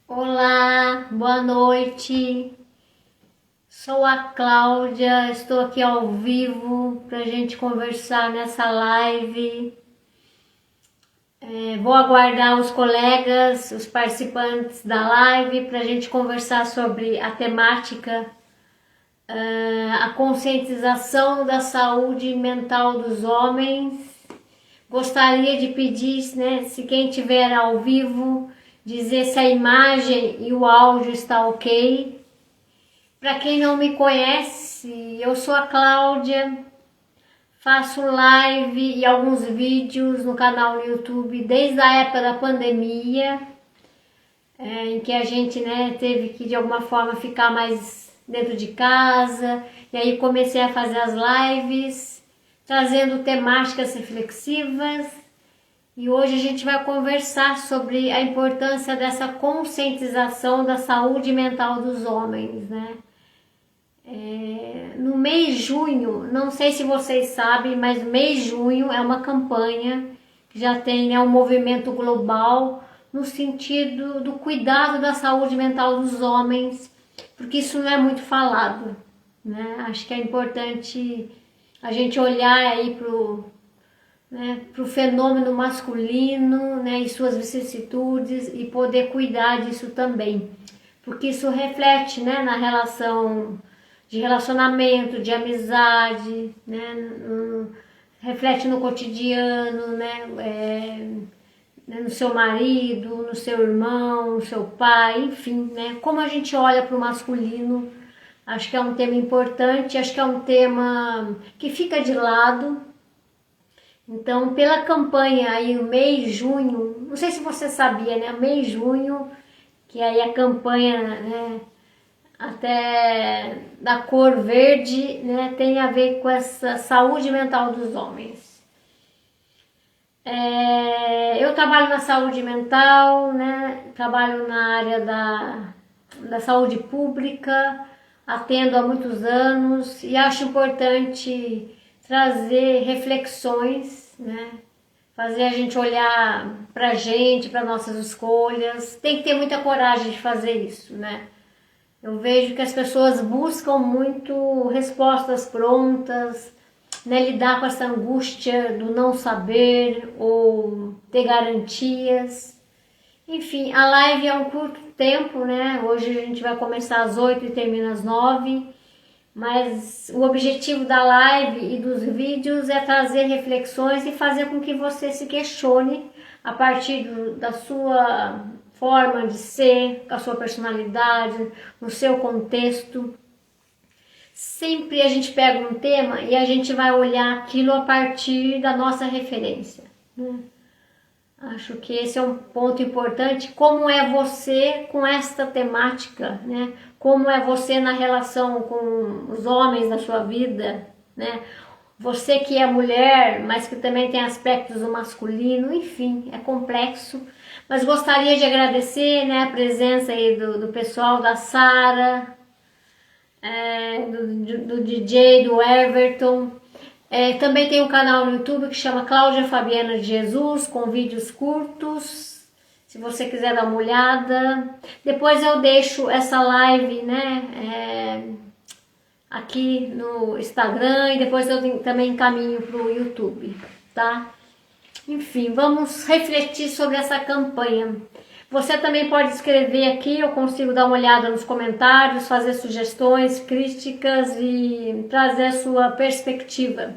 Olá, boa noite. Sou a Cláudia, estou aqui ao vivo para a gente conversar nessa live. Vou aguardar os colegas, os participantes da live para a gente conversar sobre a temática, a conscientização da saúde mental dos homens. Gostaria de pedir, né, se quem estiver ao vivo, dizer se a imagem e o áudio está ok. Para quem não me conhece, eu sou a Cláudia, faço live e alguns vídeos no canal no YouTube desde a época da pandemia, em que a gente, né, teve que de alguma forma ficar mais dentro de casa, e aí comecei a fazer as lives, trazendo temáticas reflexivas. E hoje a gente vai conversar sobre a importância dessa conscientização da saúde mental dos homens, né? No mês de junho, não sei se vocês sabem, mas o mês de junho é uma campanha que já tem, né, um movimento global no sentido do cuidado da saúde mental dos homens, porque isso não é muito falado, né? Acho que é importante a gente olhar aí para o fenômeno masculino, né, e suas vicissitudes, e poder cuidar disso também, porque isso reflete, né, na relação de relacionamento, de amizade, né, reflete no cotidiano, né, no seu marido, no seu irmão, no seu pai, enfim, né, como a gente olha para o masculino. Acho que é um tema importante, acho que é um tema que fica de lado. Então, pela campanha aí, no mês de junho, não sei se você sabia, né? Mês de junho, que aí a campanha, né, até da cor verde, né, tem a ver com essa saúde mental dos homens. Eu trabalho na saúde mental, né? Trabalho na área da saúde pública, atendo há muitos anos e acho importante trazer reflexões, né? Fazer a gente olhar pra gente, para nossas escolhas. Tem que ter muita coragem de fazer isso, né? Eu vejo que as pessoas buscam muito respostas prontas, né? Lidar com essa angústia do não saber ou ter garantias. Enfim, a live é um curto tempo, né? Hoje a gente vai começar às 8 e termina às 9. Mas o objetivo da live e dos vídeos é trazer reflexões e fazer com que você se questione a partir da sua forma de ser, da sua personalidade, no seu contexto. Sempre a gente pega um tema e a gente vai olhar aquilo a partir da nossa referência, né? Acho que esse é um ponto importante. Como é você com esta temática, né? Como é você na relação com os homens da sua vida, né? Você que é mulher, mas que também tem aspectos do masculino, enfim, é complexo. Mas gostaria de agradecer, né, a presença aí do pessoal, da Sara, do DJ, do Everton. Também tem um canal no YouTube que chama Cláudia Fabiana de Jesus, com vídeos curtos, se você quiser dar uma olhada. Depois eu deixo essa live, né, aqui no Instagram, e depois eu também encaminho para o YouTube, tá? Enfim, vamos refletir sobre essa campanha. Você também pode escrever aqui, eu consigo dar uma olhada nos comentários, fazer sugestões, críticas e trazer a sua perspectiva.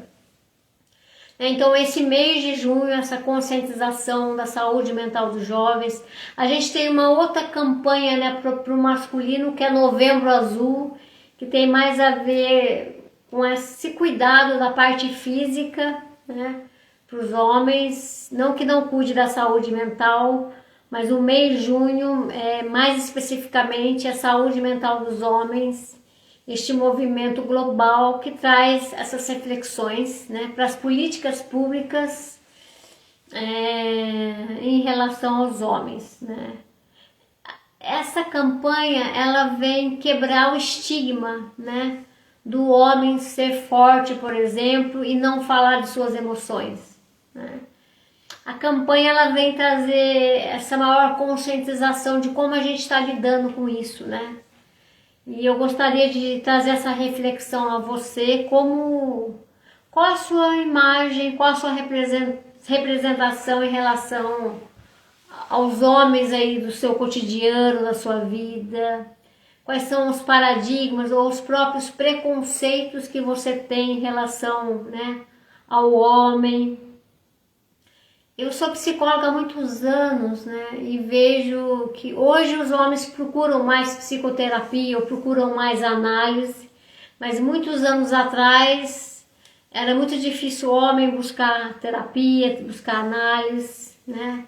Então, esse mês de junho, essa conscientização da saúde mental dos jovens. A gente tem uma outra campanha, né, para o masculino, que é Novembro Azul, que tem mais a ver com esse cuidado da parte física, né, para os homens. Não que não cuide da saúde mental, mas o mês de junho, mais especificamente, a saúde mental dos homens, este movimento global que traz essas reflexões, né, para as políticas públicas em relação aos homens, né. Essa campanha, ela vem quebrar o estigma, né, do homem ser forte, por exemplo, e não falar de suas emoções, né. A campanha ela vem trazer essa maior conscientização de como a gente está lidando com isso, né? E eu gostaria de trazer essa reflexão a você, qual a sua imagem, qual a sua representação em relação aos homens aí do seu cotidiano, da sua vida, quais são os paradigmas ou os próprios preconceitos que você tem em relação, né, ao homem. Eu sou psicóloga há muitos anos, né, e vejo que hoje os homens procuram mais psicoterapia ou procuram mais análise, mas muitos anos atrás era muito difícil o homem buscar terapia, buscar análise, né?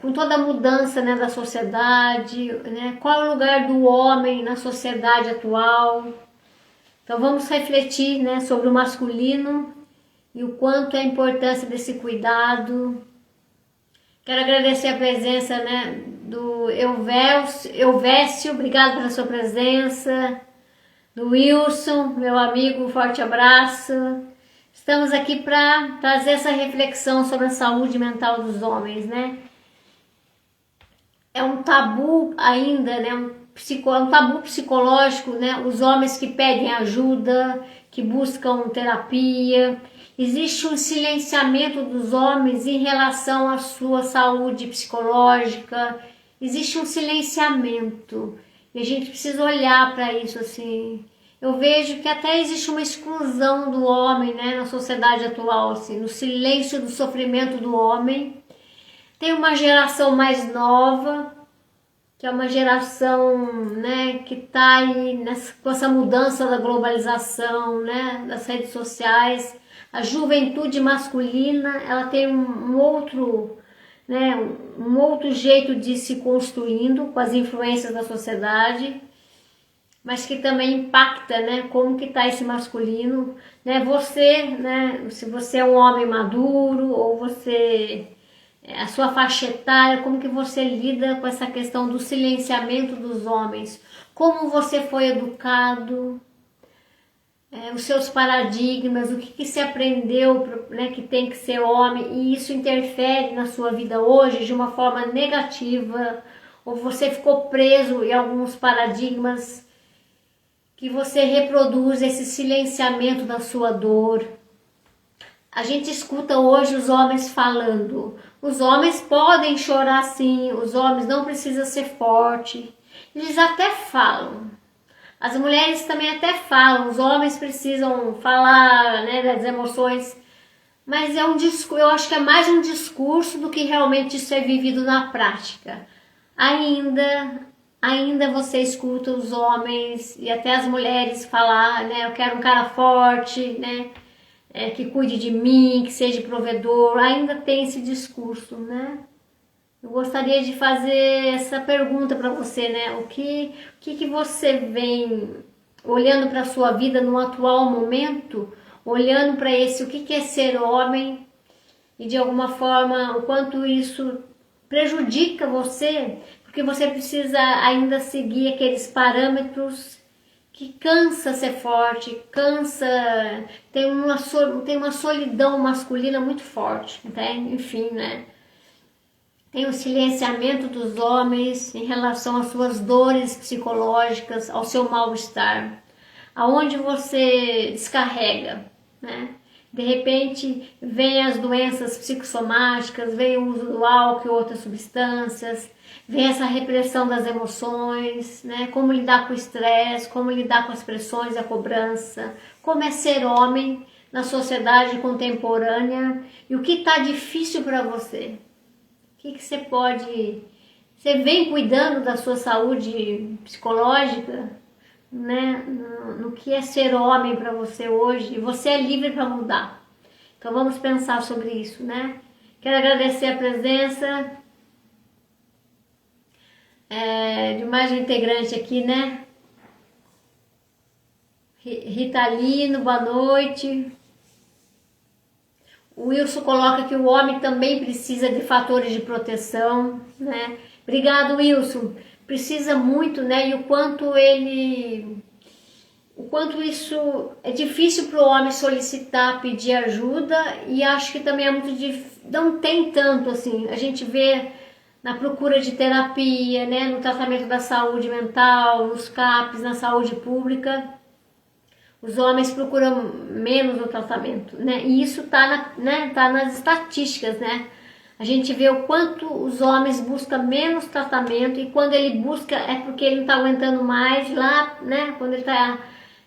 Com toda a mudança, né, da sociedade, né, qual é o lugar do homem na sociedade atual. Então vamos refletir, né, sobre o masculino e o quanto é a importância desse cuidado. Quero agradecer a presença, né, do Elvésio, obrigado pela sua presença, do Wilson, meu amigo, forte abraço. Estamos aqui para trazer essa reflexão sobre a saúde mental dos homens, né? É um tabu ainda, né? Um tabu psicológico, né? Os homens que pedem ajuda, que buscam terapia. Existe um silenciamento dos homens em relação à sua saúde psicológica. Existe um silenciamento. E a gente precisa olhar para isso assim. Eu vejo que até existe uma exclusão do homem, né, na sociedade atual, assim, no silêncio do sofrimento do homem. Tem uma geração mais nova, que é uma geração, né, que está aí com essa mudança da globalização, né, das redes sociais. A juventude masculina, ela tem um outro, né, um outro jeito de se construindo com as influências da sociedade, mas que também impacta, né, como que está esse masculino, né, você, né, se você é um homem maduro ou você, a sua faixa etária, como que você lida com essa questão do silenciamento dos homens, como você foi educado, os seus paradigmas, o que se aprendeu, né, que tem que ser homem, e isso interfere na sua vida hoje de uma forma negativa, ou você ficou preso em alguns paradigmas que você reproduz esse silenciamento da sua dor. A gente escuta hoje os homens falando, os homens podem chorar sim, os homens não precisam ser fortes. Eles até falam. As mulheres também até falam, os homens precisam falar, né, das emoções, mas é um discurso, eu acho que é mais um discurso do que realmente isso é vivido na prática. Ainda você escuta os homens e até as mulheres falar, né, eu quero um cara forte, né, que cuide de mim, que seja provedor, ainda tem esse discurso, né? Eu gostaria de fazer essa pergunta para você, né? O que você vem olhando para a sua vida no atual momento, olhando para o que é ser homem e de alguma forma o quanto isso prejudica você, porque você precisa ainda seguir aqueles parâmetros que cansa ser forte, tem uma solidão masculina muito forte, entende? Enfim, né? Tem o silenciamento dos homens em relação às suas dores psicológicas, ao seu mal-estar, aonde você descarrega, né? De repente, vem as doenças psicossomáticas, vem o uso do álcool e outras substâncias, vem essa repressão das emoções, né? Como lidar com o estresse, como lidar com as pressões, a cobrança, como é ser homem na sociedade contemporânea e o que está difícil para você. O que você pode... Você vem cuidando da sua saúde psicológica, né? No que é ser homem para você hoje, e você é livre para mudar. Então vamos pensar sobre isso, né? Quero agradecer a presença de mais um integrante aqui, né? Ritalino, boa noite. O Wilson coloca que o homem também precisa de fatores de proteção, né? Obrigado, Wilson. Precisa muito, né? E o quanto ele o quanto isso é difícil para o homem solicitar, pedir ajuda, e acho que também é muito difícil, não tem tanto assim, a gente vê na procura de terapia, né, no tratamento da saúde mental, nos CAPs, na saúde pública, os homens procuram menos o tratamento, né, e isso tá nas estatísticas, né, a gente vê o quanto os homens buscam menos tratamento, e quando ele busca é porque ele não está aguentando mais lá, né, quando ele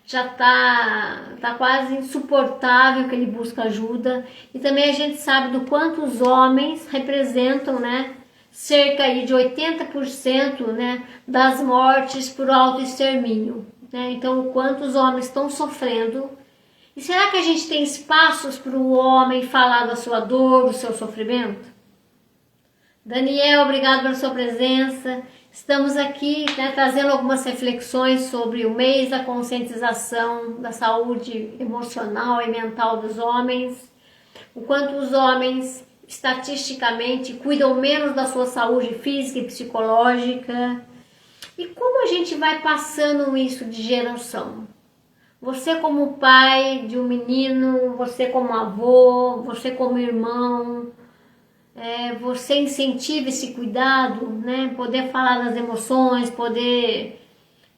já tá quase insuportável que ele busca ajuda. E também a gente sabe do quanto os homens representam, né, cerca aí de 80%, né, das mortes por autoextermínio, né? Então o quanto os homens estão sofrendo. E será que a gente tem espaços para o homem falar da sua dor, do seu sofrimento? Daniel, obrigado pela sua presença. Estamos aqui, né, trazendo algumas reflexões sobre o mês da conscientização da saúde emocional e mental dos homens, o quanto os homens estatisticamente cuidam menos da sua saúde física e psicológica, e como a gente vai passando isso de geração. Você como pai de um menino, você como avô, você como irmão, você incentiva esse cuidado, né? Poder falar das emoções, poder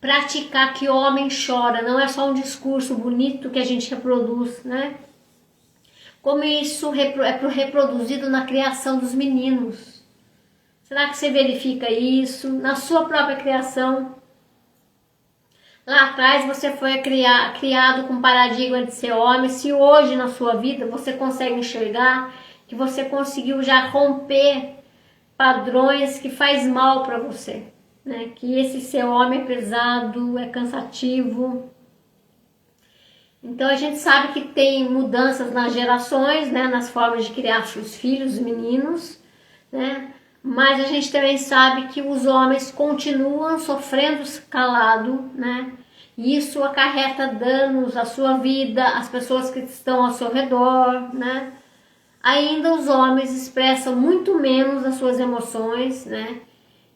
praticar que homem chora, não é só um discurso bonito que a gente reproduz, né? Como isso é reproduzido na criação dos meninos. Será que você verifica isso na sua própria criação? Lá atrás você foi criado com um paradigma de ser homem. Se hoje na sua vida você consegue enxergar que você conseguiu já romper padrões que faz mal para você, né? Que esse ser homem é pesado, é cansativo. Então a gente sabe que tem mudanças nas gerações, né? Nas formas de criar os filhos, os meninos, né? Mas a gente também sabe que os homens continuam sofrendo calado, né? E isso acarreta danos à sua vida, às pessoas que estão ao seu redor, né? Ainda os homens expressam muito menos as suas emoções, né?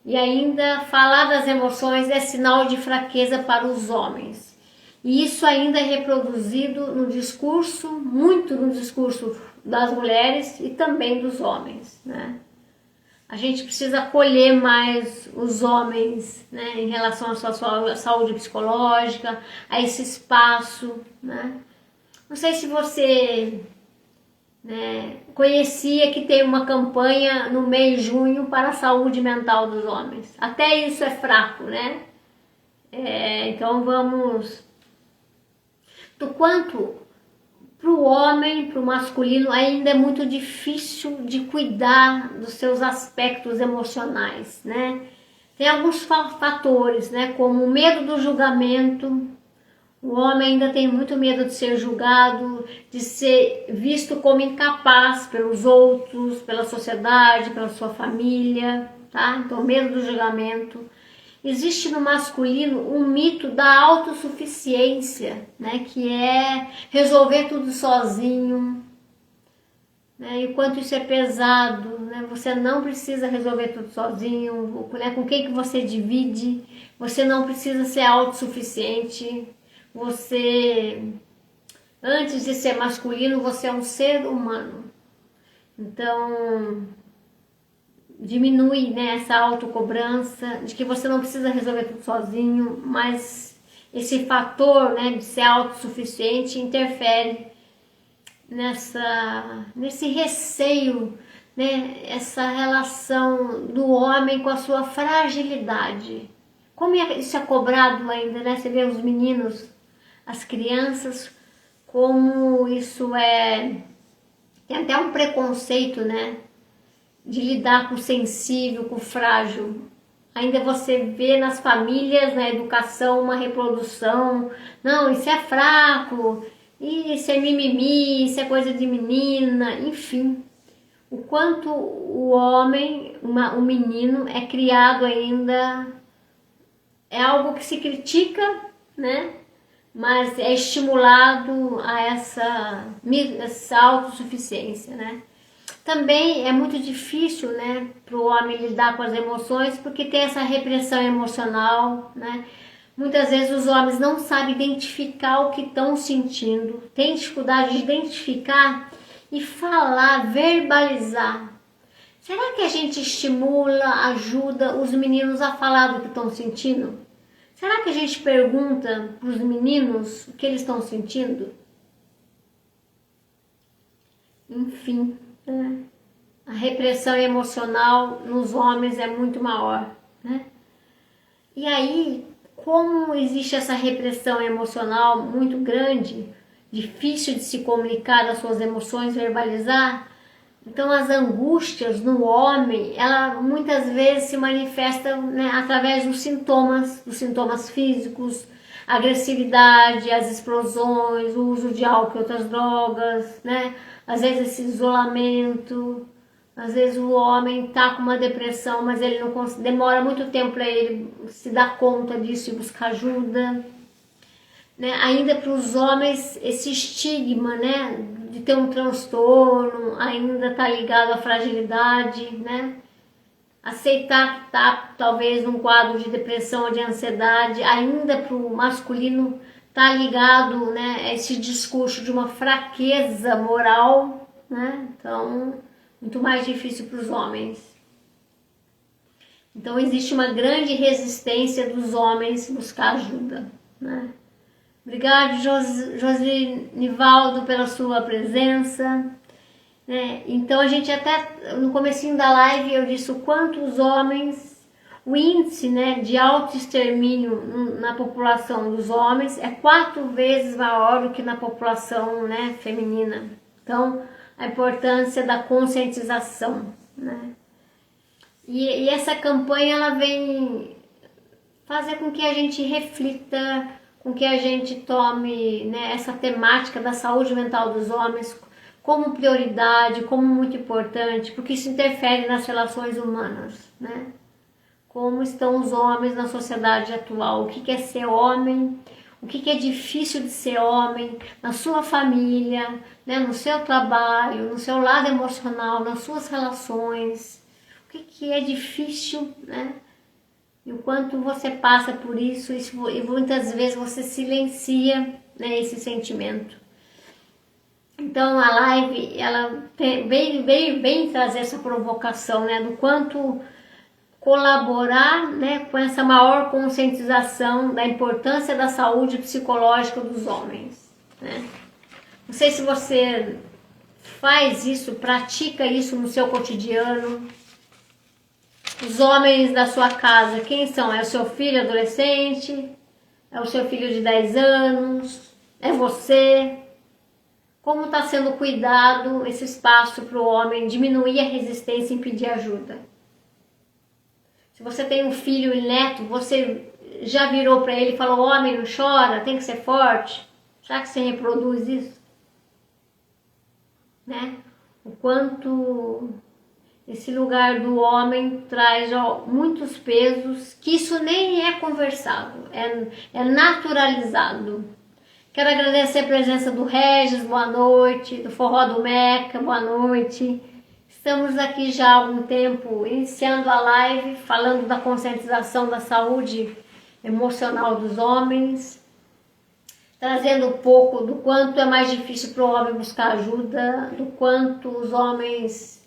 E ainda falar das emoções é sinal de fraqueza para os homens. E isso ainda é reproduzido no discurso, muito no discurso das mulheres e também dos homens, né? A gente precisa acolher mais os homens, né, em relação à sua saúde psicológica, a esse espaço, né? Não sei se você, né, conhecia que tem uma campanha no mês de junho para a saúde mental dos homens. Até isso é fraco, né? Então vamos... Do quanto para o homem, para o masculino, ainda é muito difícil de cuidar dos seus aspectos emocionais, né? Tem alguns fatores, né, como o medo do julgamento. O homem ainda tem muito medo de ser julgado, de ser visto como incapaz pelos outros, pela sociedade, pela sua família, tá? Então, medo do julgamento. Existe no masculino um mito da autossuficiência, né? Que é resolver tudo sozinho, né? E o quanto isso é pesado, né? Você não precisa resolver tudo sozinho, né? Com quem que você divide, você não precisa ser autossuficiente. Você, antes de ser masculino, você é um ser humano. Então, diminui, né, essa autocobrança de que você não precisa resolver tudo sozinho, mas esse fator, né, de ser autossuficiente interfere nesse receio, né, essa relação do homem com a sua fragilidade. Como isso é cobrado ainda, né? Você vê os meninos, as crianças, como isso tem até um preconceito, né, de lidar com o sensível, com o frágil. Ainda você vê nas famílias, na educação, uma reprodução. Não, isso é fraco, isso é mimimi, isso é coisa de menina, enfim. O quanto o homem, o menino, é criado ainda, é algo que se critica, né? Mas é estimulado a essa autossuficiência, né? Também é muito difícil, né, para o homem lidar com as emoções, porque tem essa repressão emocional, né? Muitas vezes os homens não sabem identificar o que estão sentindo, têm dificuldade de identificar e falar, verbalizar. Será que a gente estimula, ajuda os meninos a falar do que estão sentindo? Será que a gente pergunta para os meninos o que eles estão sentindo? Enfim, né? A repressão emocional nos homens é muito maior, né? E aí, como existe essa repressão emocional muito grande, difícil de se comunicar as suas emoções, verbalizar, então as angústias no homem, ela muitas vezes se manifesta, né, através dos sintomas físicos, a agressividade, as explosões, o uso de álcool e outras drogas, né? Às vezes esse isolamento, às vezes o homem está com uma depressão, mas ele não demora muito tempo para ele se dar conta disso e buscar ajuda. Né? Ainda para os homens, esse estigma, né, de ter um transtorno ainda está ligado à fragilidade, né? Aceitar que está talvez num quadro de depressão ou de ansiedade, ainda para o masculino está ligado, né, a esse discurso de uma fraqueza moral, né? Então, muito mais difícil para os homens. Então existe uma grande resistência dos homens buscar ajuda, né? Obrigado, Josinivaldo, pela sua presença. Né? Então a gente até no comecinho da live eu disse o quanto os homens, o índice, né, de autoextermínio na população dos homens é 4 vezes maior do que na população, né, feminina. Então a importância da conscientização, né? E essa campanha ela vem fazer com que a gente reflita, com que a gente tome, né, essa temática da saúde mental dos homens como prioridade, como muito importante, porque isso interfere nas relações humanas, né? Como estão os homens na sociedade atual, o que é ser homem, o que é difícil de ser homem na sua família, né, no seu trabalho, no seu lado emocional, nas suas relações, o que é difícil, né? E o quanto você passa por isso e muitas vezes você silencia, né, esse sentimento. Então a live ela veio trazer essa provocação, né, do quanto colaborar, né, com essa maior conscientização da importância da saúde psicológica dos homens, né? Não sei se você faz isso, pratica isso no seu cotidiano. Os homens da sua casa, quem são? É o seu filho adolescente? É o seu filho de 10 anos? É você? Como está sendo cuidado esse espaço para o homem diminuir a resistência e pedir ajuda? Se você tem um filho e neto, você já virou para ele e falou: homem, não chora, tem que ser forte? Será que você reproduz isso? Né? O quanto esse lugar do homem traz muitos pesos, que isso nem é conversado, é naturalizado. Quero agradecer a presença do Regis, boa noite, do Forró do Meca, boa noite. Estamos aqui já há algum tempo, iniciando a live, falando da conscientização da saúde emocional dos homens, trazendo um pouco do quanto é mais difícil para o homem buscar ajuda, do quanto os homens,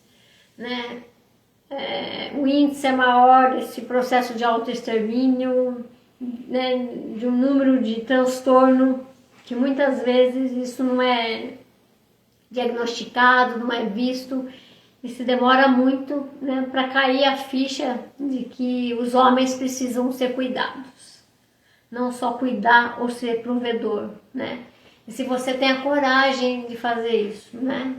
né, o índice é maior desse processo de autoextermínio, né, de um número de transtorno que muitas vezes isso não é diagnosticado, não é visto e se demora muito, né, para cair a ficha de que os homens precisam ser cuidados, não só cuidar ou ser provedor, né? E se você tem a coragem de fazer isso, né?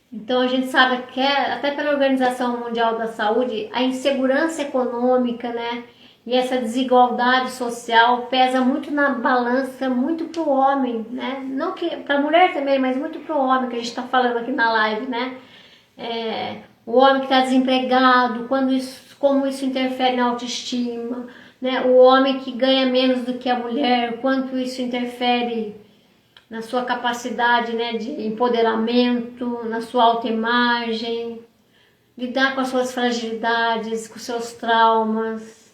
Então a gente sabe que até pela Organização Mundial da Saúde, a insegurança econômica, né, e essa desigualdade social pesa muito na balança, muito pro homem, né? Não que para a mulher também, mas muito pro homem que a gente está falando aqui na live, né? O homem que está desempregado, como isso interfere na autoestima, né? O homem que ganha menos do que a mulher, quanto isso interfere na sua capacidade, né, de empoderamento, na sua autoimagem, lidar com as suas fragilidades, com seus traumas,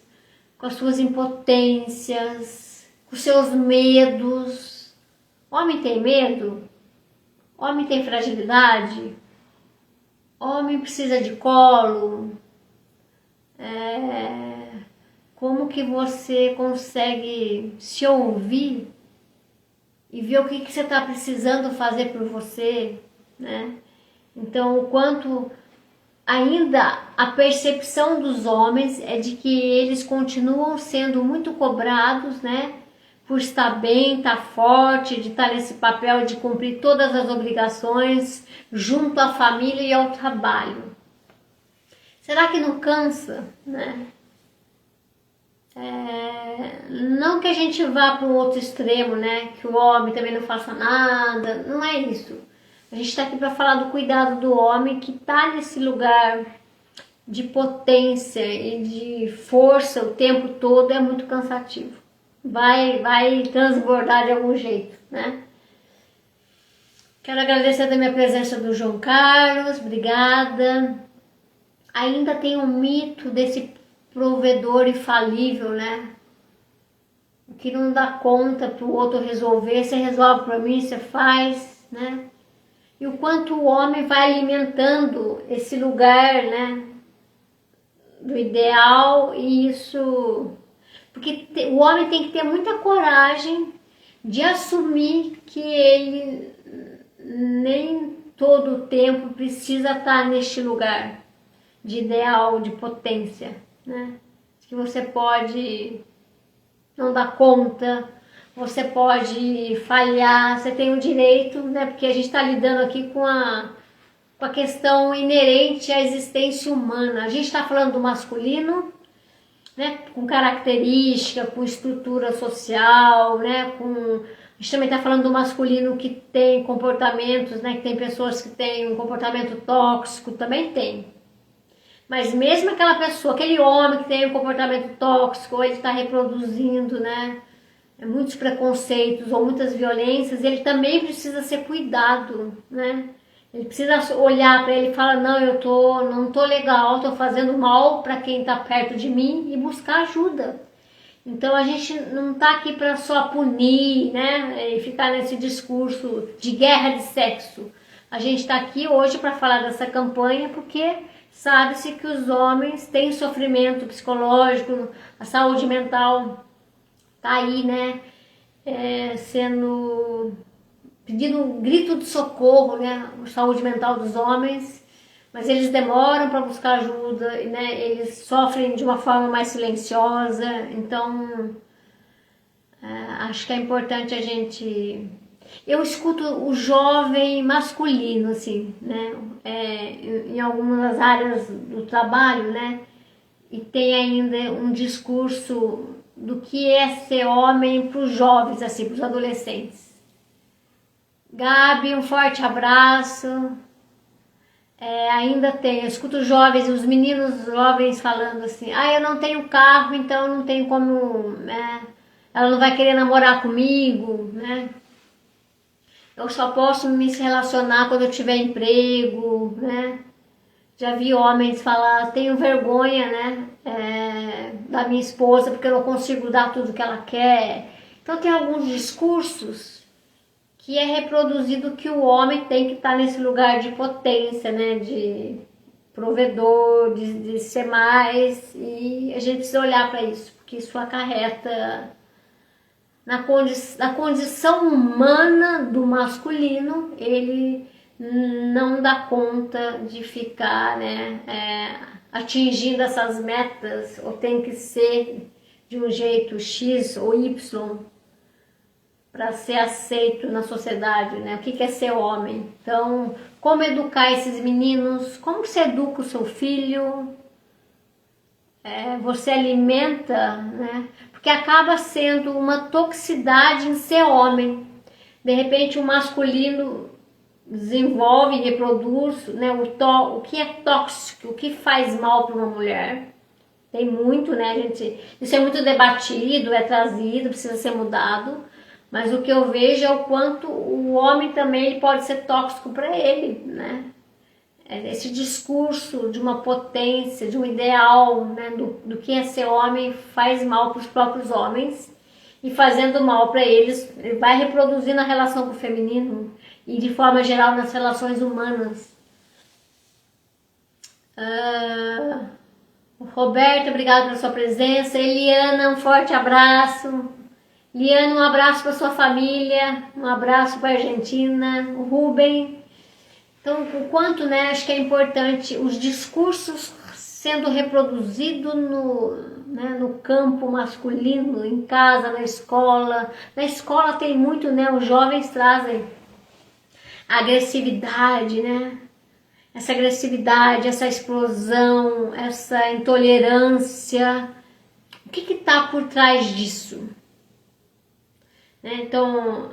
com as suas impotências, com os seus medos. Homem tem medo? Homem tem fragilidade? Homem precisa de colo? Como que você consegue se ouvir e ver o que você está precisando fazer por você, né? Então, o quanto ainda a percepção dos homens é de que eles continuam sendo muito cobrados, né? Por estar bem, estar forte, de estar nesse papel de cumprir todas as obrigações junto à família e ao trabalho. Será que não cansa, né? Não que a gente vá para um outro extremo, né? Que o homem também não faça nada, não é isso. A gente está aqui para falar do cuidado do homem que está nesse lugar de potência e de força o tempo todo, é muito cansativo. Vai transbordar de algum jeito, né? Quero agradecer também a presença do João Carlos, obrigada. Ainda tem um mito desse provedor infalível, né? O que não dá conta para o outro resolver, você resolve para mim, você faz, né? E o quanto o homem vai alimentando esse lugar, né? Do ideal, e isso... Porque o homem tem que ter muita coragem de assumir que ele nem todo o tempo precisa estar neste lugar de ideal, de potência, né? Que você pode não dar conta, você pode falhar, você tem o direito, né? Porque a gente está lidando aqui com a questão inerente à existência humana. A gente está falando do masculino, né? Com característica, com estrutura social, né? A gente também está falando do masculino que tem comportamentos, né? Que tem pessoas que têm um comportamento tóxico, também tem. Mas mesmo aquela pessoa, aquele homem que tem um comportamento tóxico, ou ele está reproduzindo, né, muitos preconceitos ou muitas violências, ele também precisa ser cuidado, né? Ele precisa olhar para ele e falar, não, não tô legal, estou fazendo mal para quem está perto de mim, e buscar ajuda. Então a gente não está aqui para só punir, né, e ficar nesse discurso de guerra de sexo. A gente está aqui hoje para falar dessa campanha porque sabe-se que os homens têm sofrimento psicológico, a saúde mental está aí, né, pedindo um grito de socorro, né, a saúde mental dos homens, mas eles demoram para buscar ajuda, né, eles sofrem de uma forma mais silenciosa. Então, acho que é importante a gente... Eu escuto o jovem masculino, assim, né, em algumas áreas do trabalho, né, e tem ainda um discurso do que é ser homem para os jovens, assim, para os adolescentes. Gabi, um forte abraço. Ainda tem, eu escuto jovens, os meninos jovens falando assim, eu não tenho carro, então não tenho como, né, ela não vai querer namorar comigo, né? Eu só posso me relacionar quando eu tiver emprego, né? Já vi homens falar, tenho vergonha, né, da minha esposa porque eu não consigo dar tudo que ela quer. Então tem alguns discursos que é reproduzido que o homem tem que estar nesse lugar de potência, né, de provedor, de ser mais, e a gente precisa olhar para isso, porque isso acarreta na condição humana do masculino. Ele não dá conta de ficar, né, atingindo essas metas, ou tem que ser de um jeito X ou Y para ser aceito na sociedade, né? O que é ser homem? Então, como educar esses meninos? Como você educa o seu filho? Você alimenta, né? Porque acaba sendo uma toxicidade em ser homem. De repente, o masculino desenvolve, reproduz, né, o que é tóxico, o que faz mal para uma mulher. Tem muito, né, gente? Isso é muito debatido, é trazido, precisa ser mudado. Mas o que eu vejo é o quanto o homem também ele pode ser tóxico para ele, né? esse discurso de uma potência, de um ideal, né, do que é ser homem, faz mal para os próprios homens, e fazendo mal para eles, ele vai reproduzindo a relação com o feminino e de forma geral nas relações humanas. Roberto, obrigado pela sua presença. Eliana, um forte abraço. Liana, um abraço para sua família, um abraço para a Argentina. O Rubem. Então, o quanto, né, acho que é importante os discursos sendo reproduzidos no campo masculino, em casa, na escola. Na escola tem muito, né, os jovens trazem agressividade, né? Essa agressividade, essa explosão, essa intolerância. O que está por trás disso? Então,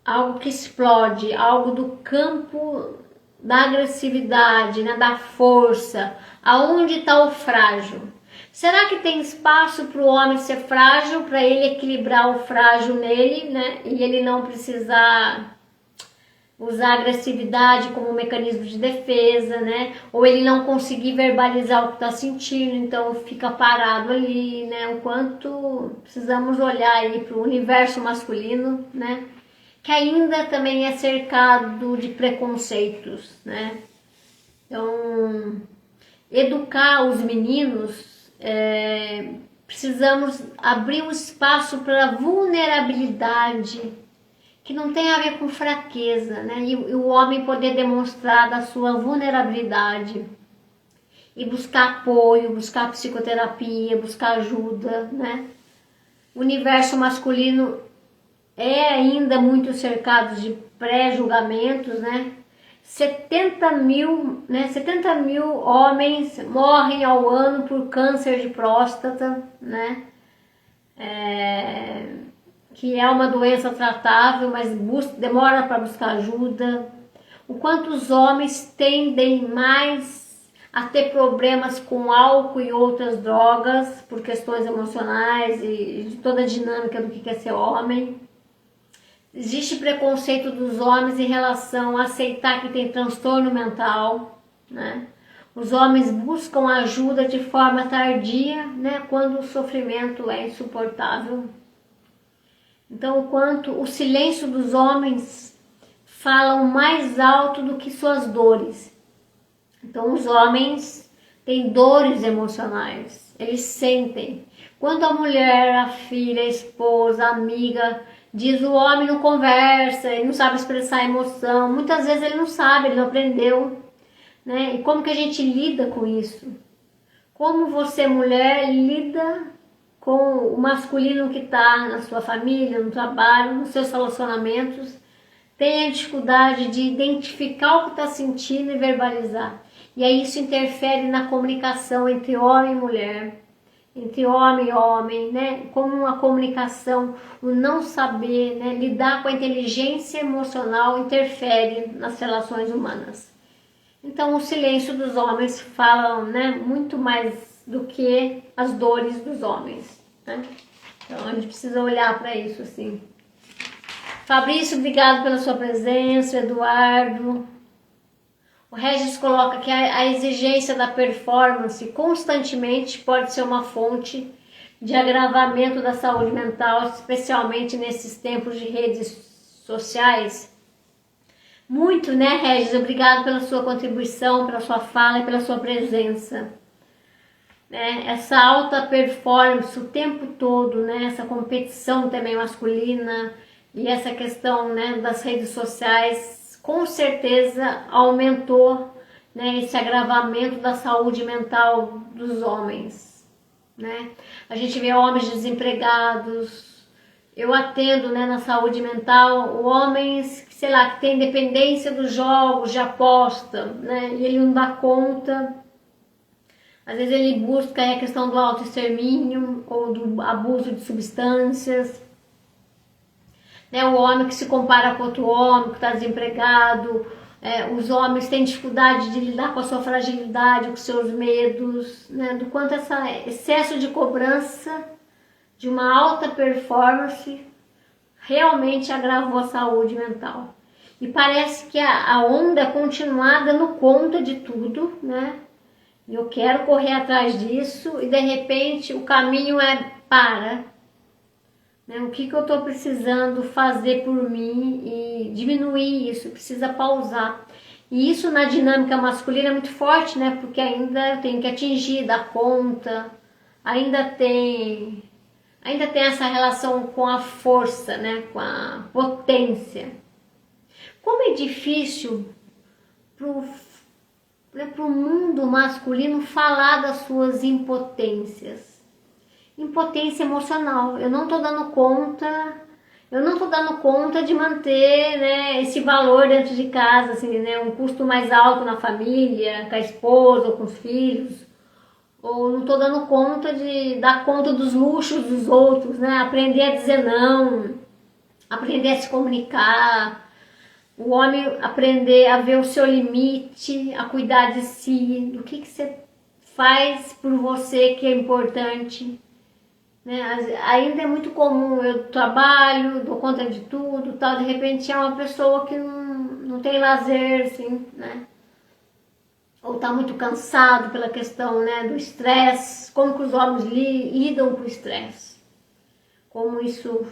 algo que explode, algo do campo da agressividade, né, da força. Aonde está o frágil? Será que tem espaço para o homem ser frágil, para ele equilibrar o frágil nele, né, e ele não precisar usar a agressividade como um mecanismo de defesa, né? Ou ele não conseguir verbalizar o que está sentindo, então fica parado ali, né? O quanto precisamos olhar aí para o universo masculino, né? Que ainda também é cercado de preconceitos, né? Então, educar os meninos, precisamos abrir um espaço para vulnerabilidade, que não tem a ver com fraqueza, né? E o homem poder demonstrar da sua vulnerabilidade e buscar apoio, buscar psicoterapia, buscar ajuda, né? O universo masculino é ainda muito cercado de pré-julgamentos, né? 70 mil homens morrem ao ano por câncer de próstata, né? Que é uma doença tratável, mas demora para buscar ajuda. O quanto os homens tendem mais a ter problemas com álcool e outras drogas por questões emocionais e de toda a dinâmica do que é ser homem. Existe preconceito dos homens em relação a aceitar que tem transtorno mental, né? Os homens buscam ajuda de forma tardia, né, quando o sofrimento é insuportável. Então, o quanto o silêncio dos homens falam mais alto do que suas dores. Então, os homens têm dores emocionais, eles sentem. Quando a mulher, a filha, a esposa, a amiga diz o homem não conversa, ele não sabe expressar a emoção, muitas vezes ele não sabe, ele não aprendeu, né? E como que a gente lida com isso? Como você, mulher, lida com o masculino que está na sua família, no trabalho, nos seus relacionamentos, tem a dificuldade de identificar o que está sentindo e verbalizar. E aí isso interfere na comunicação entre homem e mulher, entre homem e homem, né? Como uma comunicação, o não saber, né, lidar com a inteligência emocional interfere nas relações humanas. Então o silêncio dos homens fala, né, muito mais do que as dores dos homens, né? Então a gente precisa olhar para isso assim. Fabrício, obrigado pela sua presença. Eduardo. O Regis coloca que a exigência da performance constantemente pode ser uma fonte de agravamento da saúde mental, especialmente nesses tempos de redes sociais. Muito, né, Regis? Obrigado pela sua contribuição, pela sua fala e pela sua presença. Essa alta performance o tempo todo, né? Essa competição também masculina e essa questão, né, das redes sociais com certeza aumentou, né, esse agravamento da saúde mental dos homens, né? A gente vê homens desempregados. Eu atendo, né, na saúde mental homens que, sei lá, que têm dependência dos jogos de aposta, né, e ele não dá conta. Às vezes ele busca a questão do autoextermínio ou do abuso de substâncias. O homem que se compara com outro homem, que está desempregado. Os homens têm dificuldade de lidar com a sua fragilidade, com seus medos, né? Do quanto esse excesso de cobrança de uma alta performance realmente agravou a saúde mental. E parece que a onda é continuar dando conta de tudo, né? E eu quero correr atrás disso e de repente o caminho é para. Né? O que eu estou precisando fazer por mim e diminuir isso, precisa pausar. E isso na dinâmica masculina é muito forte, né? Porque ainda tem que atingir, dar conta, ainda tem essa relação com a força, né? Com a potência. Como é difícil pro mundo masculino falar das suas impotências. Impotência emocional. Eu não estou dando conta de manter, né, esse valor dentro de casa, assim, né, um custo mais alto na família, com a esposa ou com os filhos. Ou não estou dando conta de dar conta dos luxos dos outros, né? Aprender a dizer não, aprender a se comunicar, o homem aprender a ver o seu limite, a cuidar de si, do que você faz por você que é importante. Né? Ainda é muito comum, eu trabalho, dou conta de tudo, tal, de repente é uma pessoa que não tem lazer, assim, né? Ou está muito cansado pela questão, né, do estresse, como que os homens lidam com o estresse, como isso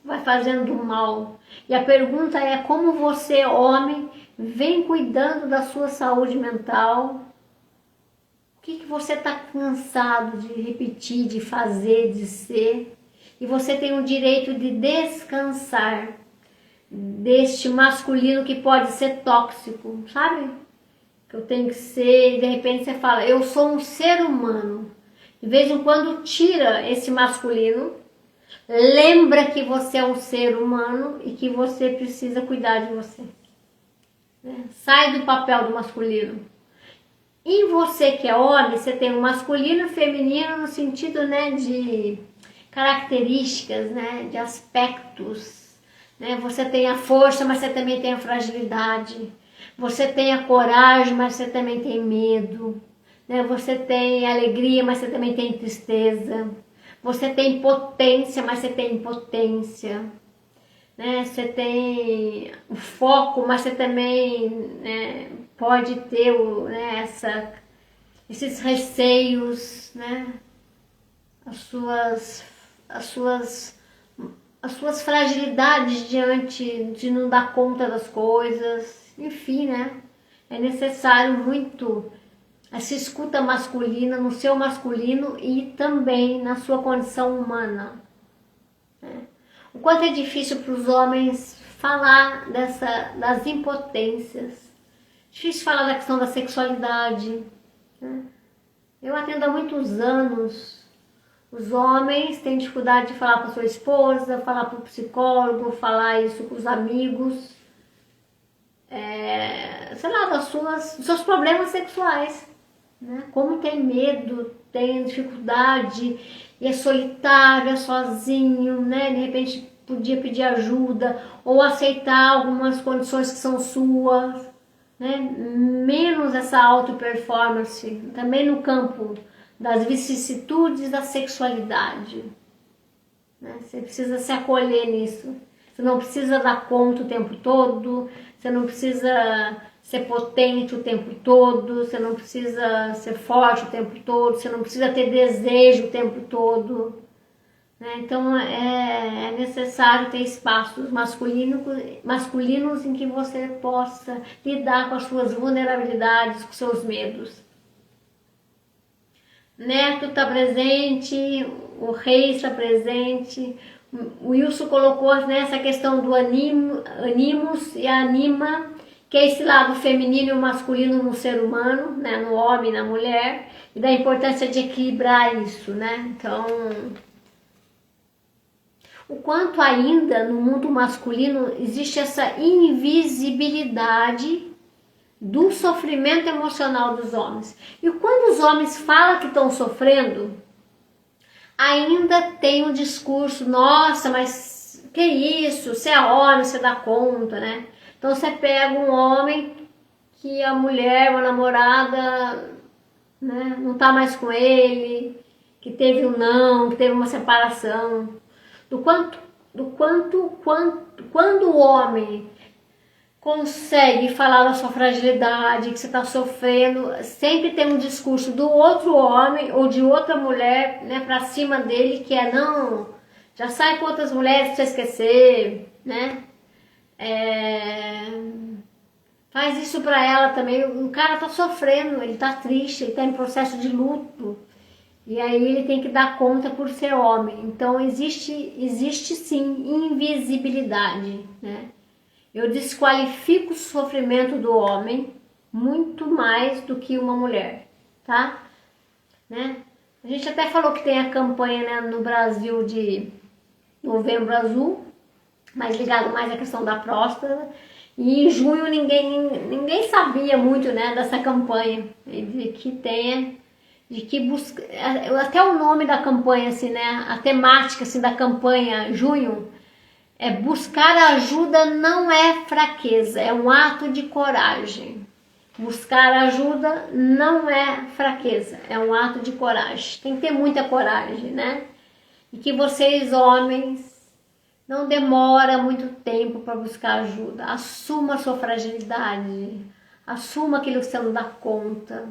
vai fazendo mal. E a pergunta é como você, homem, vem cuidando da sua saúde mental. O que você está cansado de repetir, de fazer, de ser? E você tem o direito de descansar deste masculino que pode ser tóxico, sabe? Que eu tenho que ser, e de repente você fala, eu sou um ser humano. De vez em quando tira esse masculino, lembra que você é um ser humano e que você precisa cuidar de você. Sai do papel do masculino. E você que é homem, você tem o masculino e o feminino no sentido, né, de características, né, de aspectos. Né? Você tem a força, mas você também tem a fragilidade. Você tem a coragem, mas você também tem medo. Né? Você tem alegria, mas você também tem tristeza. Você tem potência, mas você tem impotência. Né? Você tem o foco, mas você também, né, pode ter né, esses receios, né? as suas fragilidades diante de não dar conta das coisas. Enfim, né? É necessário muito essa escuta masculina no seu masculino e também na sua condição humana. Né? O quanto é difícil para os homens falar das impotências. Difícil falar da questão da sexualidade. Né? Eu atendo há muitos anos. Os homens têm dificuldade de falar para sua esposa, falar para o psicólogo, falar isso com os amigos. Sei lá, dos seus problemas sexuais, né? Como tem medo, tem dificuldade, e é solitário, é sozinho, né? De repente podia pedir ajuda, ou aceitar algumas condições que são suas, né? Menos essa auto-performance, também no campo das vicissitudes da sexualidade. Né? Você precisa se acolher nisso. Você não precisa dar conta o tempo todo, você não precisa ser potente o tempo todo, você não precisa ser forte o tempo todo, você não precisa ter desejo o tempo todo. Né? Então é necessário ter espaços masculinos em que você possa lidar com as suas vulnerabilidades, com seus medos. Neto está presente, o Rei está presente. O Wilson colocou nessa questão do animus e anima, que é esse lado feminino e o masculino no ser humano, né, no homem e na mulher, e da importância de equilibrar isso, né? Então, o quanto ainda no mundo masculino existe essa invisibilidade do sofrimento emocional dos homens. E quando os homens falam que estão sofrendo, ainda tem um discurso, nossa, mas que isso, você é homem, você dá conta, né? Então você pega um homem que a mulher, a namorada, né, não tá mais com ele, que teve um não, que teve uma separação. Quando o homem consegue falar da sua fragilidade, que você está sofrendo, sempre tem um discurso do outro homem ou de outra mulher, né, para cima dele, que é não, já sai com outras mulheres pra você esquecer, né? Faz isso pra ela também. O cara tá sofrendo, ele tá triste, ele tá em processo de luto. E aí ele tem que dar conta por ser homem. Então existe sim invisibilidade, né? Eu desqualifico o sofrimento do homem muito mais do que uma mulher, tá? Né? A gente até falou que tem a campanha, né, no Brasil de Novembro Azul, mas ligado mais à questão da próstata. E em junho ninguém sabia muito, né, dessa campanha, de que tenha, de que busca, até o nome da campanha, assim, né, a temática assim, da campanha junho é buscar ajuda não é fraqueza, é um ato de coragem. Buscar ajuda não é fraqueza, é um ato de coragem. Tem que ter muita coragem, né? E que vocês, homens, não demora muito tempo para buscar ajuda. Assuma a sua fragilidade. Assuma aquilo que você não dá conta.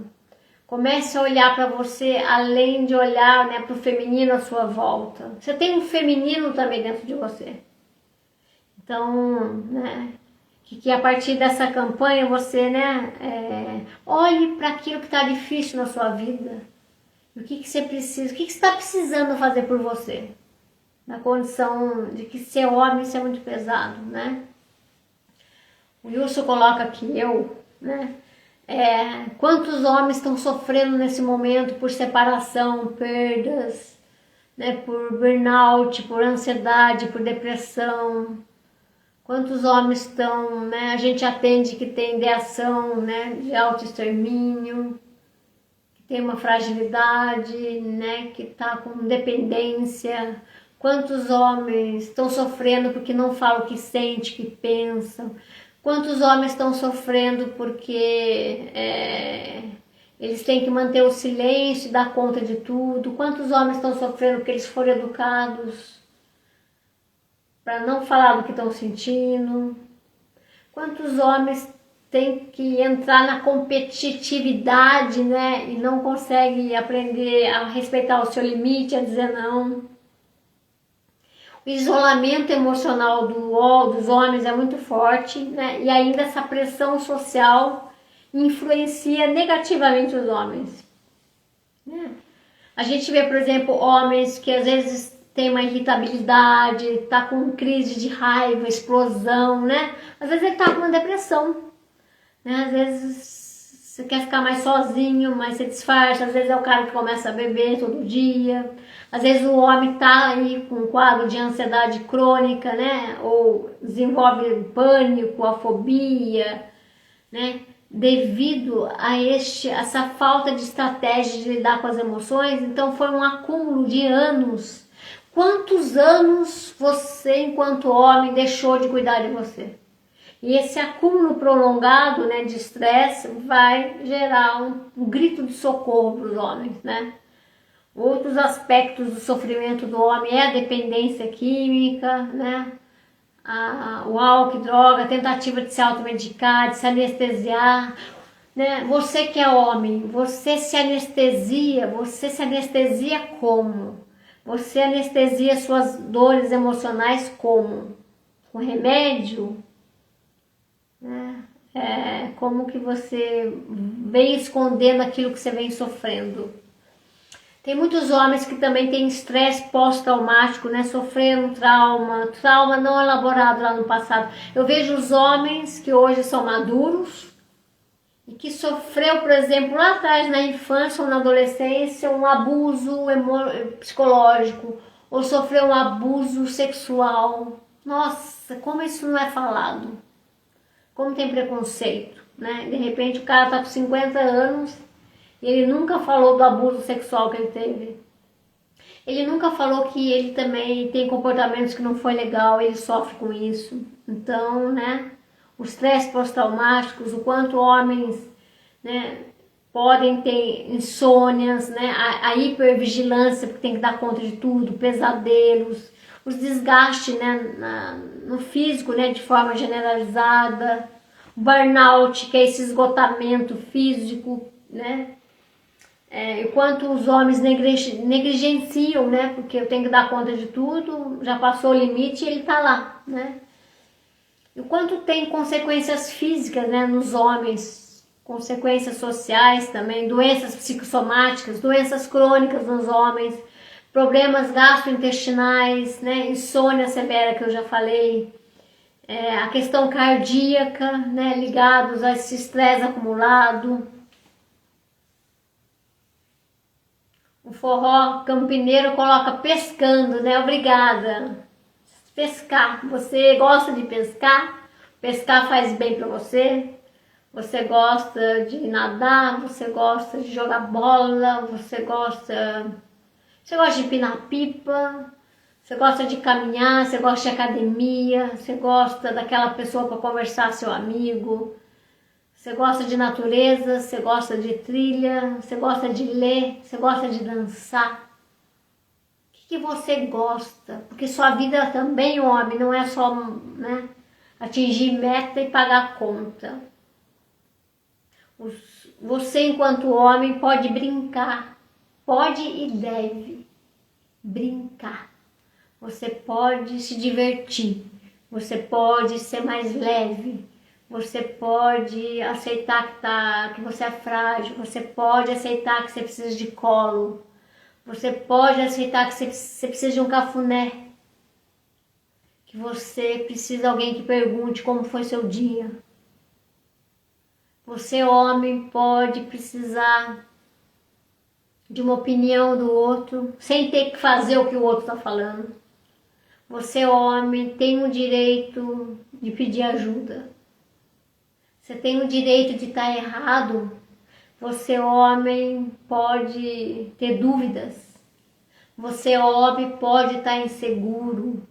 Comece a olhar para você além de olhar, né, para o feminino à sua volta. Você tem um feminino também dentro de você. Então, né, que a partir dessa campanha você, né, olhe para aquilo que está difícil na sua vida. O que você precisa, o que você está precisando fazer por você. Na condição de que ser homem isso é muito pesado, né? O Wilson coloca aqui, né? Quantos homens estão sofrendo nesse momento por separação, perdas, né? Por burnout, por ansiedade, por depressão. Quantos homens estão, né? A gente atende que tem ideação, né? De autoextermínio, que tem uma fragilidade, né? Que está com dependência. Quantos homens estão sofrendo porque não falam o que sente, o que pensam? Quantos homens estão sofrendo porque eles têm que manter o silêncio e dar conta de tudo? Quantos homens estão sofrendo porque eles foram educados para não falar do que estão sentindo? Quantos homens têm que entrar na competitividade, né? E não conseguem aprender a respeitar o seu limite, a dizer não? O isolamento emocional dos homens é muito forte, né? E ainda essa pressão social influencia negativamente os homens. Né? A gente vê, por exemplo, homens que às vezes têm uma irritabilidade, tá com crise de raiva, explosão, né? Às vezes ele tá com uma depressão, né? Às vezes você quer ficar mais sozinho, mas você disfarça. Às vezes é o cara que começa a beber todo dia. Às vezes o homem tá aí com um quadro de ansiedade crônica, né? Ou desenvolve pânico, a fobia, né? Devido a essa falta de estratégia de lidar com as emoções. Então foi um acúmulo de anos. Quantos anos você, enquanto homem, deixou de cuidar de você? E esse acúmulo prolongado, né, de estresse vai gerar um grito de socorro para os homens, né? Outros aspectos do sofrimento do homem é a dependência química, né? O álcool, droga, a tentativa de se automedicar, de se anestesiar, né? Você que é homem, você se anestesia como? Você anestesia suas dores emocionais como? Com remédio? Como que você vem escondendo aquilo que você vem sofrendo. Tem muitos homens que também têm estresse pós-traumático, né? Sofreram trauma não elaborado lá no passado. Eu vejo os homens que hoje são maduros e que sofreu, por exemplo, lá atrás na infância ou na adolescência, um abuso psicológico ou sofreu um abuso sexual. Nossa, como isso não é falado. Como tem preconceito, né? De repente o cara tá com 50 anos e ele nunca falou do abuso sexual que ele teve. Ele nunca falou que ele também tem comportamentos que não foi legal, ele sofre com isso. Então, né? Os estresse pós-traumáticos, o quanto homens, né, podem ter insônias, né? A hipervigilância, porque tem que dar conta de tudo, pesadelos, os desgastes, né, no físico, né, de forma generalizada, o burnout, que é esse esgotamento físico, né? Enquanto os homens negligenciam, né? Porque eu tenho que dar conta de tudo, já passou o limite e ele tá lá, né? E o quanto tem consequências físicas, né, nos homens, consequências sociais também, doenças psicossomáticas, doenças crônicas nos homens, problemas gastrointestinais, né, insônia severa que eu já falei, a questão cardíaca, né, ligados a esse estresse acumulado. O forró campineiro coloca pescando, né, obrigada. Pescar, você gosta de pescar? Pescar faz bem para você? Você gosta de nadar? Você gosta de jogar bola? Você gosta de empinar pipa? Você gosta de caminhar? Você gosta de academia? Você gosta daquela pessoa para conversar, seu amigo? Você gosta de natureza? Você gosta de trilha? Você gosta de ler? Você gosta de dançar? Que você gosta, porque sua vida também, homem, não é só, né, atingir meta e pagar conta. Você, enquanto homem, pode brincar, pode e deve brincar. Você pode se divertir, você pode ser mais leve, você pode aceitar que você é frágil, você pode aceitar que você precisa de colo. Você pode aceitar que você precisa de um cafuné, que você precisa de alguém que pergunte como foi seu dia. Você, homem, pode precisar de uma opinião do outro, sem ter que fazer o que o outro está falando. Você, homem, tem o direito de pedir ajuda. Você tem o direito de estar errado. Você, homem, pode ter dúvidas. Você, homem, pode estar inseguro.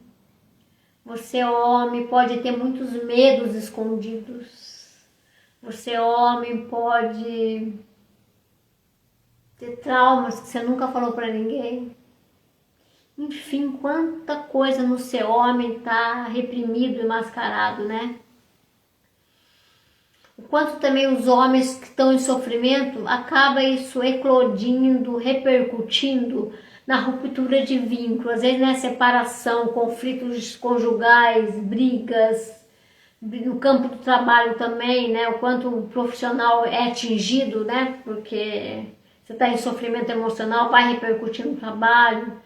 Você, homem, pode ter muitos medos escondidos. Você, homem, pode ter traumas que você nunca falou para ninguém. Enfim, quanta coisa no seu homem está reprimido e mascarado, né? O quanto também os homens que estão em sofrimento, acaba isso eclodindo, repercutindo na ruptura de vínculo, às vezes, né, separação, conflitos conjugais, brigas, no campo do trabalho também, né, o quanto o profissional é atingido, né, porque você está em sofrimento emocional, vai repercutir no trabalho,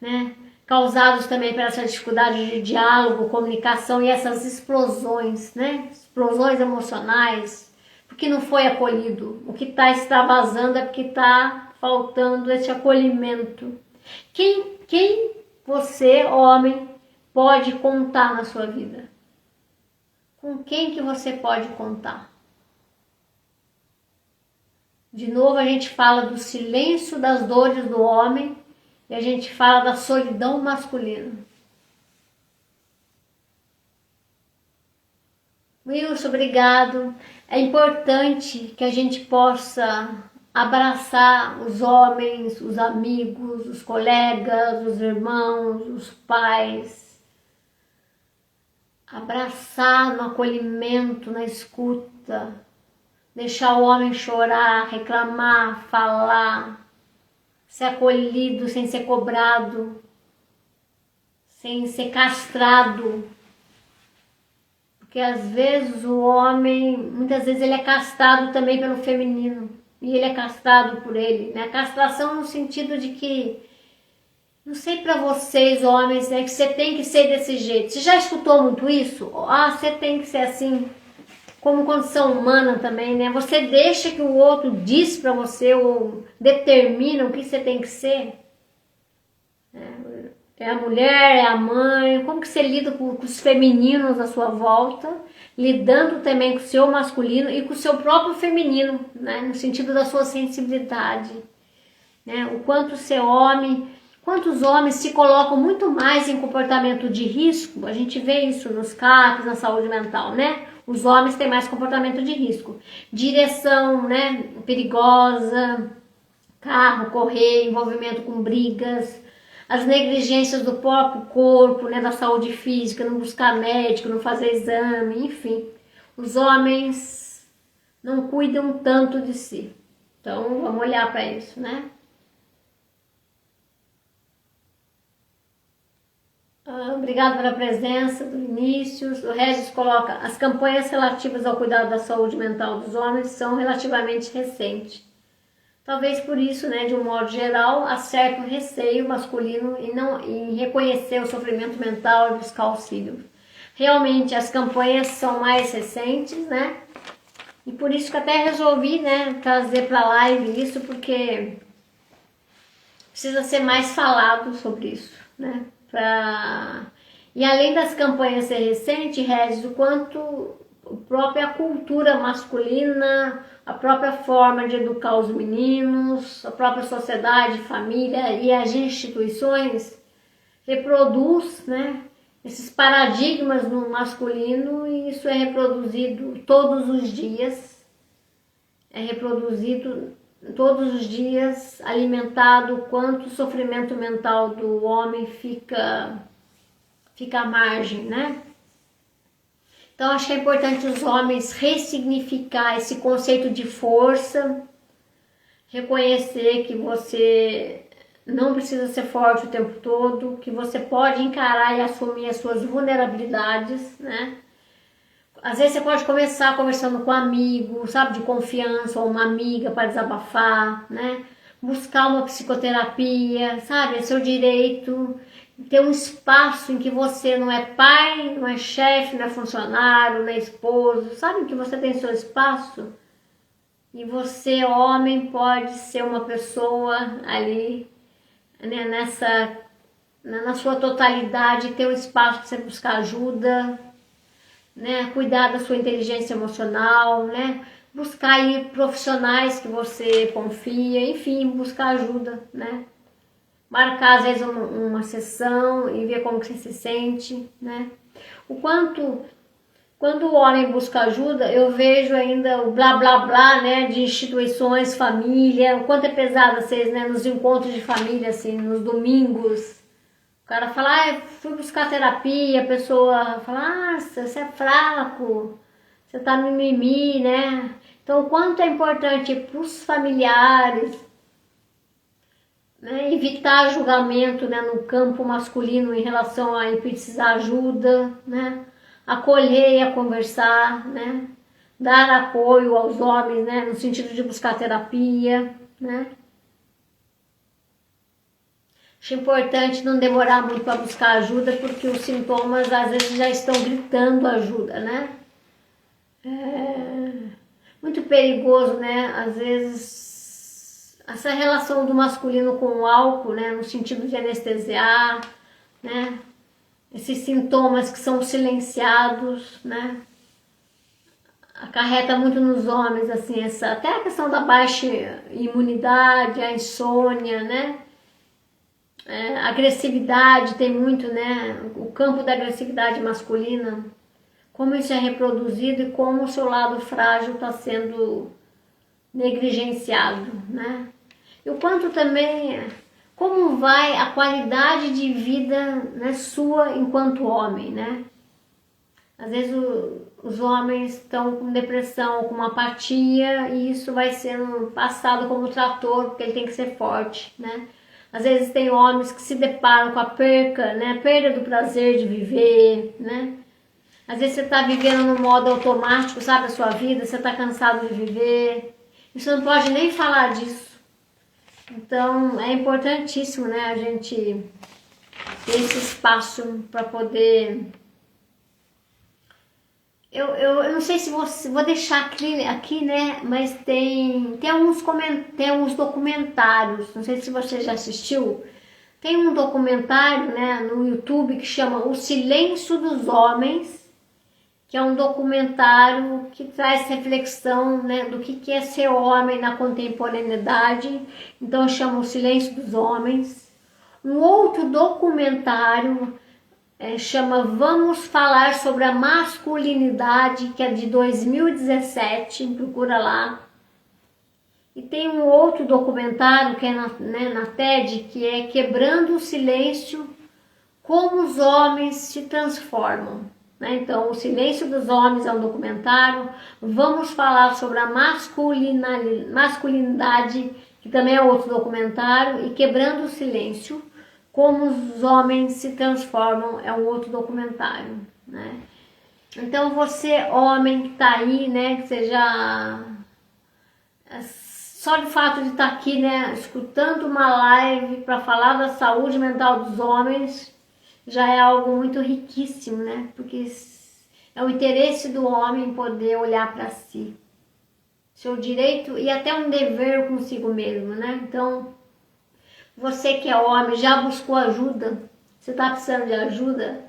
né, causados também por essa dificuldade de diálogo, comunicação e essas explosões, né? Explosões emocionais, porque não foi acolhido. O que está extravasando é porque está faltando esse acolhimento. Quem você, homem, pode contar na sua vida? Com quem que você pode contar? De novo a gente fala do silêncio das dores do homem, e a gente fala da solidão masculina. Wilson, obrigado. É importante que a gente possa abraçar os homens, os amigos, os colegas, os irmãos, os pais. Abraçar no acolhimento, na escuta. Deixar o homem chorar, reclamar, falar. Ser acolhido sem ser cobrado, sem ser castrado, porque às vezes o homem, muitas vezes ele é castrado também pelo feminino, e ele é castrado por ele, né? Castração no sentido de que, não sei pra vocês homens, né, que você tem que ser desse jeito. Você já escutou muito isso? Ah, você tem que ser assim. Como condição humana também, né? Você deixa que o outro diz pra você ou determina o que você tem que ser. É a mulher, é a mãe. Como que você lida com os femininos à sua volta, lidando também com o seu masculino e com o seu próprio feminino, né? No sentido da sua sensibilidade, né? O quanto ser homem, quantos homens se colocam muito mais em comportamento de risco. A gente vê isso nos CAPs, na saúde mental, né? Os homens têm mais comportamento de risco. Direção, né, perigosa, carro, correr, envolvimento com brigas, as negligências do próprio corpo, né, da saúde física, não buscar médico, não fazer exame, enfim. os homens não cuidam tanto de si. Então, vamos olhar para isso, né? Obrigado pela presença do Vinícius. O Regis coloca: as campanhas relativas ao cuidado da saúde mental dos homens são relativamente recentes. Talvez por isso, né, de um modo geral, há certo receio masculino em reconhecer o sofrimento mental e buscar auxílio. Realmente as campanhas são mais recentes, né? E por isso que até resolvi, né, trazer para a live isso, porque precisa ser mais falado sobre isso, né? E além das campanhas ser recente, Regis, o quanto a própria cultura masculina, a própria forma de educar os meninos, a própria sociedade, família e as instituições reproduz, né, esses paradigmas no masculino, e isso é reproduzido todos os dias, alimentado, o quanto o sofrimento mental do homem fica à margem, né? Então acho que é importante os homens ressignificar esse conceito de força, reconhecer que você não precisa ser forte o tempo todo, que você pode encarar e assumir as suas vulnerabilidades, né? Às vezes você pode começar conversando com um amigo, sabe, de confiança, ou uma amiga para desabafar, né? Buscar uma psicoterapia, sabe, é seu direito. Ter um espaço em que você não é pai, não é chefe, não é funcionário, não é esposo, sabe, que você tem seu espaço. E você, homem, pode ser uma pessoa ali, né, na sua totalidade, ter um espaço para você buscar ajuda, né, cuidar da sua inteligência emocional, né, buscar aí profissionais que você confia, enfim, buscar ajuda, né, marcar às vezes uma sessão e ver como que você se sente, né, quando o homem busca ajuda, eu vejo ainda o blá blá blá, né, de instituições, família, o quanto é pesado vocês, né, nos encontros de família, assim, nos domingos. O cara fala, fui buscar terapia, a pessoa fala, você é fraco, você tá mimimi, né? Então, o quanto é importante para os familiares, né, evitar julgamento, né, no campo masculino em relação a precisar ajuda, né? Acolher e a conversar, né? Dar apoio aos homens, né, no sentido de buscar terapia, né? Acho importante não demorar muito para buscar ajuda, porque os sintomas às vezes já estão gritando ajuda, né? É muito perigoso, né? Às vezes essa relação do masculino com o álcool, né? No sentido de anestesiar, né? Esses sintomas que são silenciados, né? Acarreta muito nos homens, assim, até a questão da baixa imunidade, a insônia, né? A agressividade tem muito, né? O campo da agressividade masculina, como isso é reproduzido e como o seu lado frágil está sendo negligenciado, né? E o quanto também, como vai a qualidade de vida, né, sua enquanto homem, né? Às vezes os homens estão com depressão, com uma apatia, e isso vai sendo passado como trator, porque ele tem que ser forte, né? Às vezes tem homens que se deparam com a perca, né? Perda do prazer de viver, né? Às vezes você está vivendo no modo automático, sabe, a sua vida, você está cansado de viver. E você não pode nem falar disso. Então é importantíssimo, né, a gente ter esse espaço para poder... Eu não sei se vou deixar aqui, né, mas tem alguns documentários, não sei se você já assistiu. Tem um documentário, né, no YouTube que chama O Silêncio dos Homens, que é um documentário que traz reflexão, né, do que é ser homem na contemporaneidade. Então chama O Silêncio dos Homens. Um outro documentário chama Vamos Falar sobre a Masculinidade, que é de 2017, procura lá. E tem um outro documentário que é na TED, que é Quebrando o Silêncio, como os homens se transformam. né? Então, O Silêncio dos Homens é um documentário. Vamos falar sobre a masculinidade, que também é outro documentário, e Quebrando o Silêncio, como os homens se transformam, é um outro documentário, né? Então você, homem que tá aí, né, que seja só de fato de estar aqui, né, escutando uma live para falar da saúde mental dos homens, já é algo muito riquíssimo, né? Porque é o interesse do homem poder olhar para si, seu direito e até um dever consigo mesmo, né? Então, você que é homem, já buscou ajuda? Você está precisando de ajuda?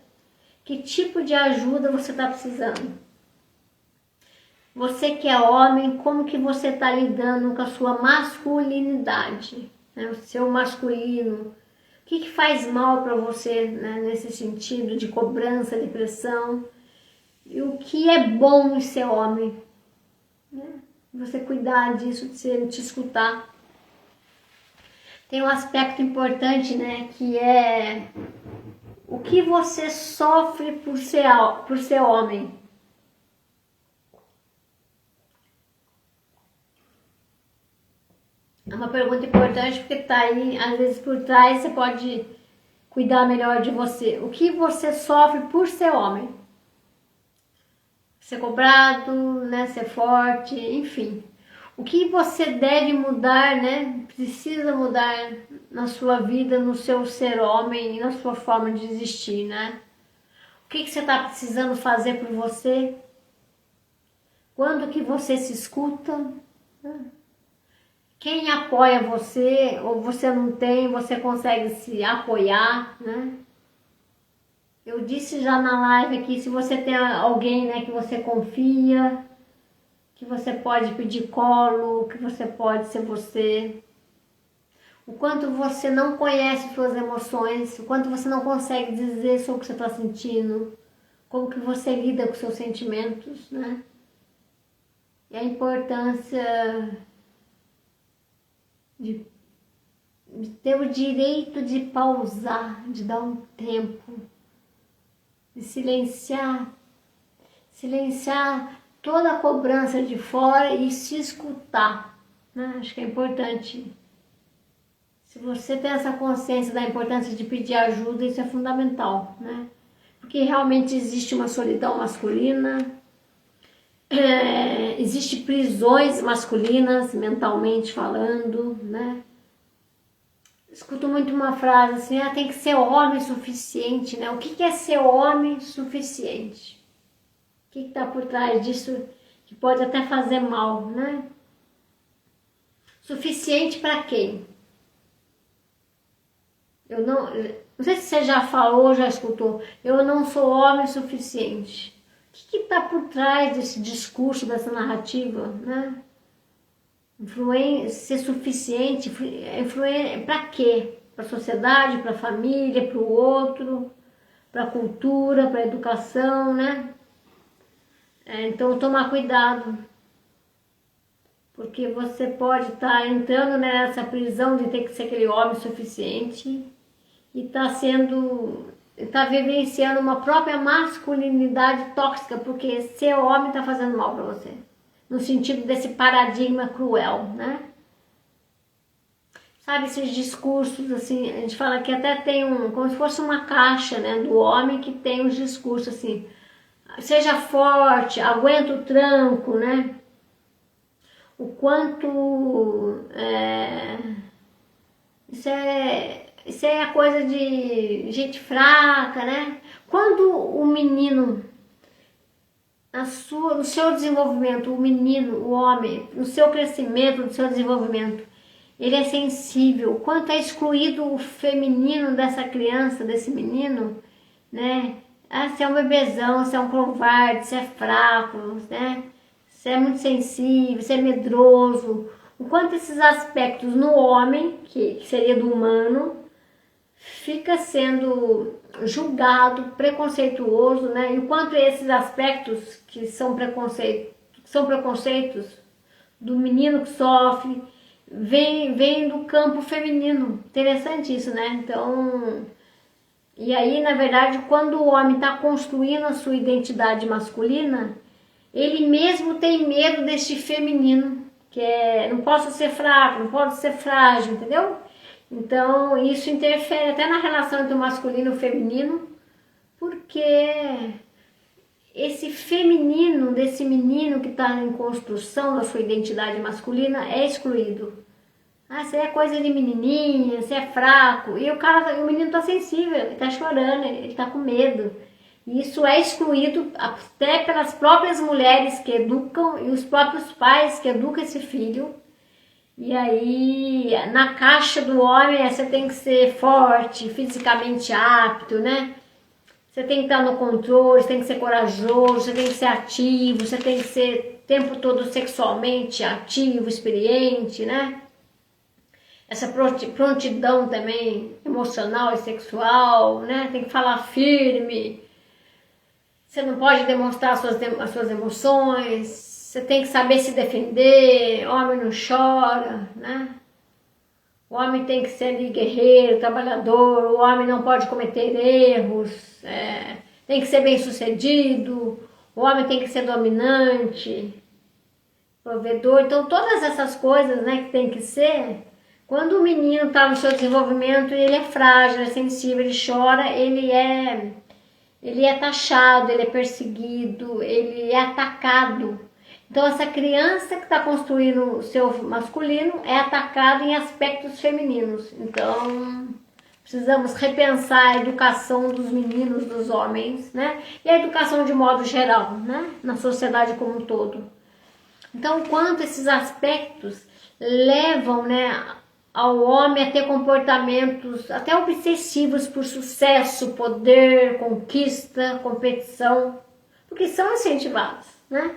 Que tipo de ajuda você está precisando? Você que é homem, como que você está lidando com a sua masculinidade, né? O seu masculino? O que faz mal para você, né, nesse sentido de cobrança, de pressão? E o que é bom em ser homem? Né? Você cuidar disso, de você te escutar. Tem um aspecto importante, né, que é o que você sofre por ser homem. É uma pergunta importante porque tá aí, às vezes por trás você pode cuidar melhor de você. O que você sofre por ser homem? Ser cobrado, né, ser forte, enfim. O que você deve mudar, né? Precisa mudar na sua vida, no seu ser homem e na sua forma de existir, né? O que você está precisando fazer por você? Quando que você se escuta? Quem apoia você ou você não tem, você consegue se apoiar, né? Eu disse já na live aqui, se você tem alguém, né, que você confia, que você pode pedir colo, que você pode ser você. O quanto você não conhece suas emoções, o quanto você não consegue dizer sobre o que você está sentindo, como que você lida com seus sentimentos, né? E a importância de ter o direito de pausar, de dar um tempo, de silenciar toda a cobrança de fora e se escutar, né? Acho que é importante. Se você tem essa consciência da importância de pedir ajuda, isso é fundamental, né? Porque realmente existe uma solidão masculina, existe prisões masculinas, mentalmente falando, né? Escuto muito uma frase assim, tem que ser homem suficiente, né? O que é ser homem suficiente? O que está por trás disso que pode até fazer mal, né? Suficiente para quem? Eu não sei se você já falou ou já escutou, eu não sou homem suficiente. O que está por trás desse discurso, dessa narrativa, né? Ser suficiente, para quê? Para a sociedade, para a família, para o outro, para a cultura, para a educação, né? Então tomar cuidado, porque você pode estar entrando nessa prisão de ter que ser aquele homem suficiente e está vivenciando uma própria masculinidade tóxica, porque ser homem está fazendo mal para você, no sentido desse paradigma cruel, né? Sabe, esses discursos, assim, a gente fala que até tem como se fosse uma caixa, né, do homem que tem os discursos, assim, seja forte, aguenta o tranco, né? O quanto isso é a coisa de gente fraca, né? Quando o menino, no seu desenvolvimento, o menino, o homem, no seu crescimento, no seu desenvolvimento, ele é sensível, o quanto é excluído o feminino dessa criança, desse menino, né? Você é um bebezão, você é um covarde, você é fraco, né? Você é muito sensível, você é medroso. O quanto esses aspectos no homem, que seria do humano, fica sendo julgado, preconceituoso, né? E o quanto esses aspectos que são preconceitos do menino que sofre, vem do campo feminino. Interessante isso, né? Então, E aí, na verdade, quando o homem está construindo a sua identidade masculina, ele mesmo tem medo desse feminino, que não posso ser fraco, não posso ser frágil, entendeu? Então, isso interfere até na relação entre o masculino e o feminino, porque esse feminino, desse menino que está em construção da sua identidade masculina, é excluído. Ah, você é coisa de menininha, você é fraco. E o menino está sensível, ele está chorando, ele está com medo. E isso é excluído até pelas próprias mulheres que educam e os próprios pais que educam esse filho. E aí, na caixa do homem, você tem que ser forte, fisicamente apto, né? Você tem que estar no controle, você tem que ser corajoso, você tem que ser ativo, você tem que ser o tempo todo sexualmente ativo, experiente, né? Essa prontidão também emocional e sexual, né? Tem que falar firme. Você não pode demonstrar as suas emoções. Você tem que saber se defender. Homem não chora, né? O homem tem que ser ali guerreiro, trabalhador. O homem não pode cometer erros. Tem que ser bem sucedido. O homem tem que ser dominante, provedor. Então todas essas coisas, né, que tem que ser. Quando o menino está no seu desenvolvimento, ele é frágil, é sensível, ele chora, ele é taxado, ele é perseguido, ele é atacado. Então essa criança que está construindo o seu masculino é atacada em aspectos femininos. Então precisamos repensar a educação dos meninos, dos homens, né? E a educação de modo geral, né? Na sociedade como um todo. Então, quanto esses aspectos levam, né, ao homem a ter comportamentos até obsessivos por sucesso, poder, conquista, competição, porque são incentivados, né?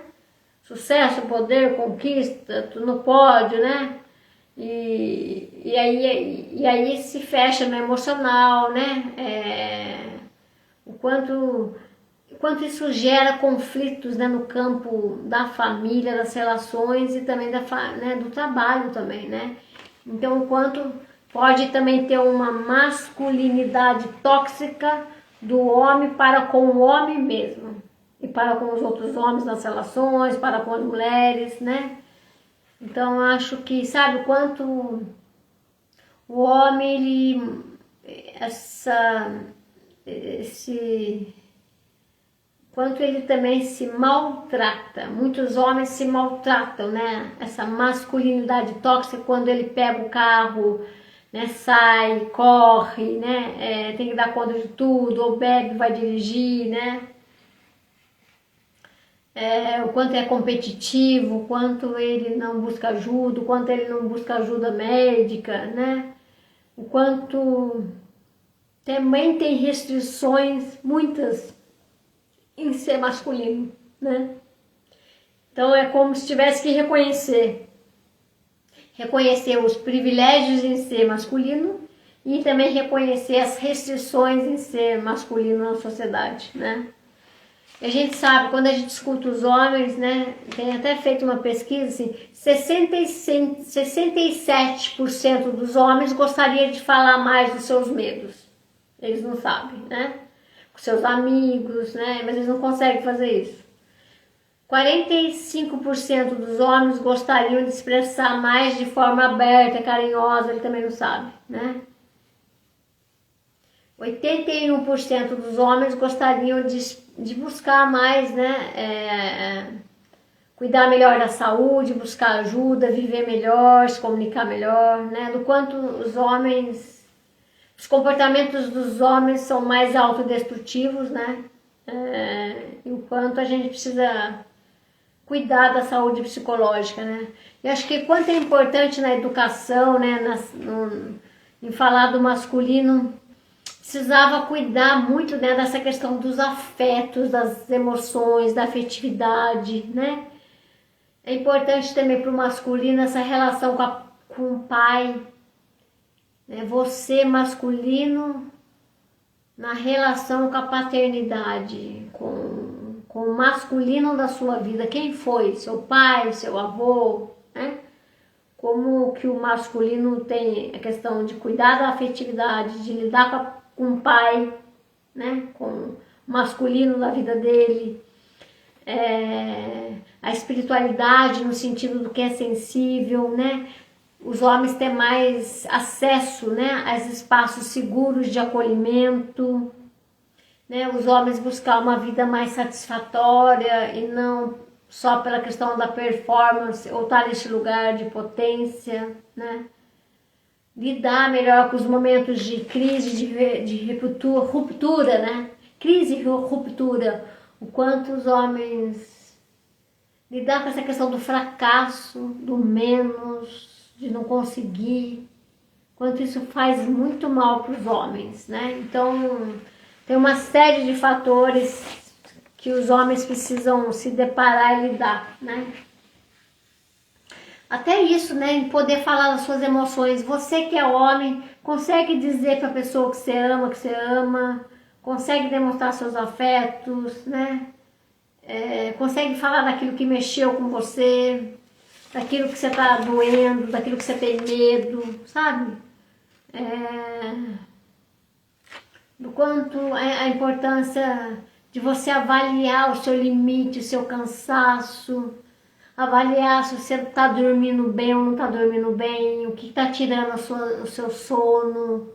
Sucesso, poder, conquista, no pódio, né? E aí se fecha no emocional, né? O quanto isso gera conflitos, né, no campo da família, das relações e também do trabalho também, né? Então, o quanto pode também ter uma masculinidade tóxica do homem para com o homem mesmo. E para com os outros homens nas relações, para com as mulheres, né? Então, acho que, sabe, o quanto o homem, quanto ele também se maltrata. Muitos homens se maltratam, né? Essa masculinidade tóxica, quando ele pega o carro, né, sai, corre, né? Tem que dar conta de tudo, ou bebe, vai dirigir, né? O quanto é competitivo, o quanto ele não busca ajuda, o quanto ele não busca ajuda médica, né? O quanto também tem restrições, muitas, em ser masculino, né? Então é como se tivesse que reconhecer os privilégios em ser masculino e também reconhecer as restrições em ser masculino na sociedade, né? E a gente sabe, quando a gente escuta os homens, né, tem até feito uma pesquisa, assim, 67% dos homens gostaria de falar mais dos seus medos. Eles não sabem, né? Com seus amigos, né? Mas eles não conseguem fazer isso. 45% dos homens gostariam de expressar mais de forma aberta, carinhosa, ele também não sabe, né? 81% dos homens gostariam de buscar mais, né? Cuidar melhor da saúde, buscar ajuda, viver melhor, se comunicar melhor, né? Do quanto os comportamentos dos homens são mais autodestrutivos, né? E o quanto a gente precisa cuidar da saúde psicológica, né? E acho que quanto é importante na educação, né? Em falar do masculino, precisava cuidar muito, né, dessa questão dos afetos, das emoções, da afetividade, né? É importante também para o masculino essa relação com o pai, né? Você masculino na relação com a paternidade, com o masculino da sua vida. Quem foi? Seu pai, seu avô, né? Como que o masculino tem a questão de cuidar da afetividade, de lidar com o pai, né, com o masculino na vida dele, a espiritualidade no sentido do que é sensível, né, os homens têm mais acesso, né, a espaços seguros de acolhimento, né, os homens buscar uma vida mais satisfatória e não só pela questão da performance ou estar nesse lugar de potência, né? Lidar melhor com os momentos de crise, de ruptura, né? Crise e ruptura. O quanto os homens lidar com essa questão do fracasso, do menos, de não conseguir, quanto isso faz muito mal para os homens, né? Então, tem uma série de fatores que os homens precisam se deparar e lidar, né? Até isso, né, em poder falar das suas emoções. Você que é homem, consegue dizer para a pessoa que você ama, consegue demonstrar seus afetos, né? Consegue falar daquilo que mexeu com você, daquilo que você está doendo, daquilo que você tem medo, sabe? Do quanto a importância de você avaliar o seu limite, o seu cansaço, avaliar se você está dormindo bem ou não está dormindo bem, o que está tirando o seu sono,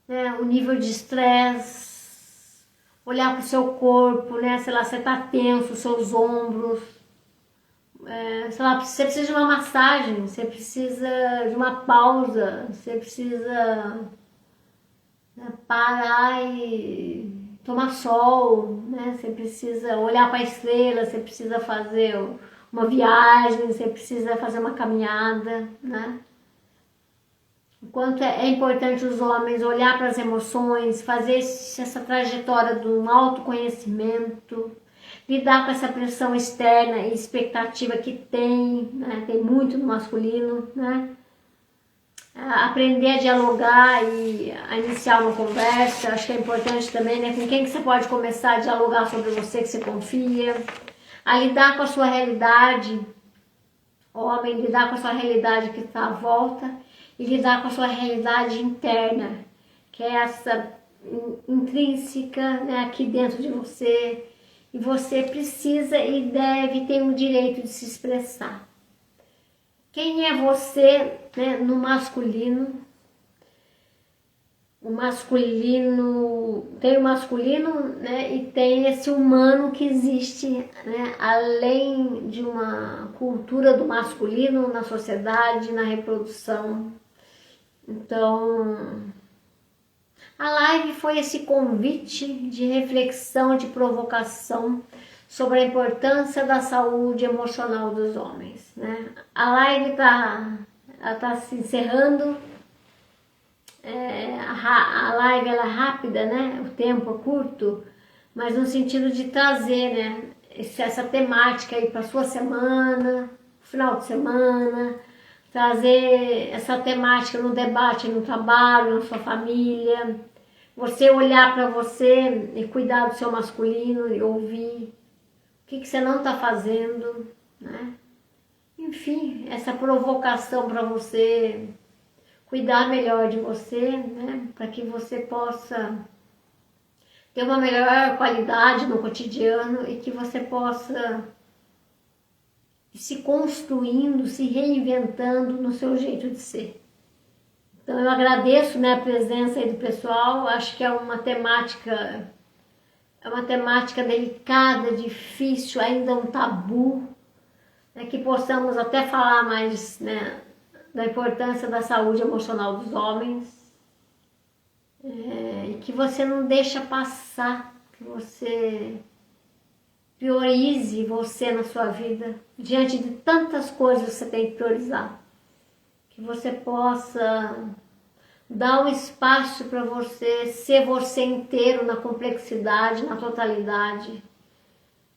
né? O nível de estresse, olhar para o seu corpo, né? Sei lá, você está tenso, os seus ombros, sei lá, você precisa de uma massagem, você precisa de uma pausa, você precisa, né, parar e tomar sol, né? Você precisa olhar para a estrela, você precisa fazer uma viagem, você precisa fazer uma caminhada, né? O quanto é importante os homens olhar para as emoções, fazer essa trajetória do autoconhecimento, lidar com essa pressão externa e expectativa que tem, né? Tem muito no masculino, né? Aprender a dialogar e a iniciar uma conversa, acho que é importante também, né? Com quem que você pode começar a dialogar sobre você que você confia, a lidar com a sua realidade, homem, lidar com a sua realidade que está à volta e lidar com a sua realidade interna, que é essa intrínseca, né, aqui dentro de você, e você precisa e deve ter o direito de se expressar. Quem é você, né, no masculino? O masculino, tem o masculino, né, e tem esse humano que existe, né, além de uma cultura do masculino na sociedade, na reprodução. Então, a live foi esse convite de reflexão, de provocação sobre a importância da saúde emocional dos homens, né? A live tá se encerrando. A live ela é rápida, né? O tempo é curto, mas no sentido de trazer, né, essa temática aí para sua semana, final de semana, trazer essa temática no debate, no trabalho, na sua família, você olhar para você e cuidar do seu masculino e ouvir o que você não está fazendo, né? Enfim, essa provocação para você cuidar melhor de você, né? Para que você possa ter uma melhor qualidade no cotidiano e que você possa ir se construindo, se reinventando no seu jeito de ser. Então eu agradeço, né, a presença aí do pessoal, acho que é uma temática delicada, difícil, ainda um tabu, né, que possamos até falar mais, né, da importância da saúde emocional dos homens, e que você não deixa passar, que você priorize você na sua vida, diante de tantas coisas que você tem que priorizar, que você possa dar um espaço para você ser você inteiro na complexidade, na totalidade,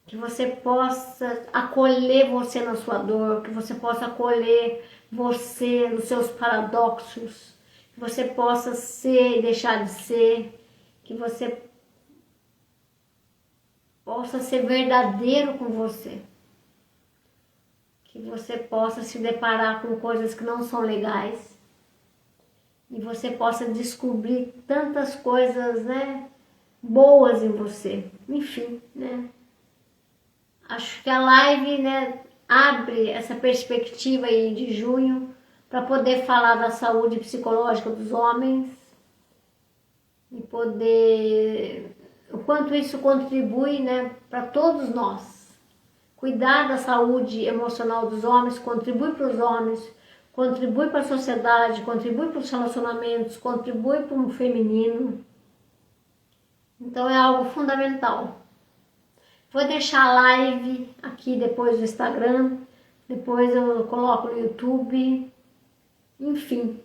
que você possa acolher você na sua dor, que você possa acolher você nos seus paradoxos, que você possa ser e deixar de ser, que você possa ser verdadeiro com você, que você possa se deparar com coisas que não são legais e você possa descobrir tantas coisas, né, boas em você. Enfim, né? Acho que a live, né, abre essa perspectiva aí de junho para poder falar da saúde psicológica dos homens e poder o quanto isso contribui, né, para todos nós. Cuidar da saúde emocional dos homens contribui para os homens, contribui para a sociedade, contribui para os relacionamentos, contribui para o feminino. Então é algo fundamental. Vou deixar a live aqui depois no Instagram, depois eu coloco no YouTube, enfim.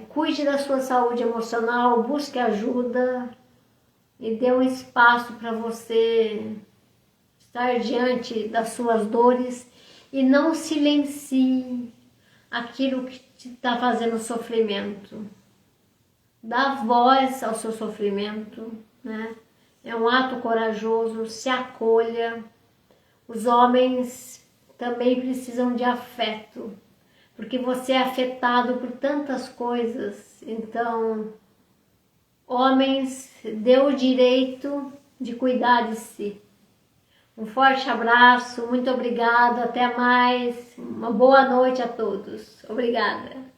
Cuide da sua saúde emocional, busque ajuda e dê um espaço para você estar diante das suas dores e não silencie aquilo que te está fazendo sofrimento. Dá voz ao seu sofrimento, né? É um ato corajoso, se acolha. Os homens também precisam de afeto, porque você é afetado por tantas coisas. Então, homens, dê o direito de cuidar de si. Um forte abraço, muito obrigada, até mais, uma boa noite a todos. Obrigada.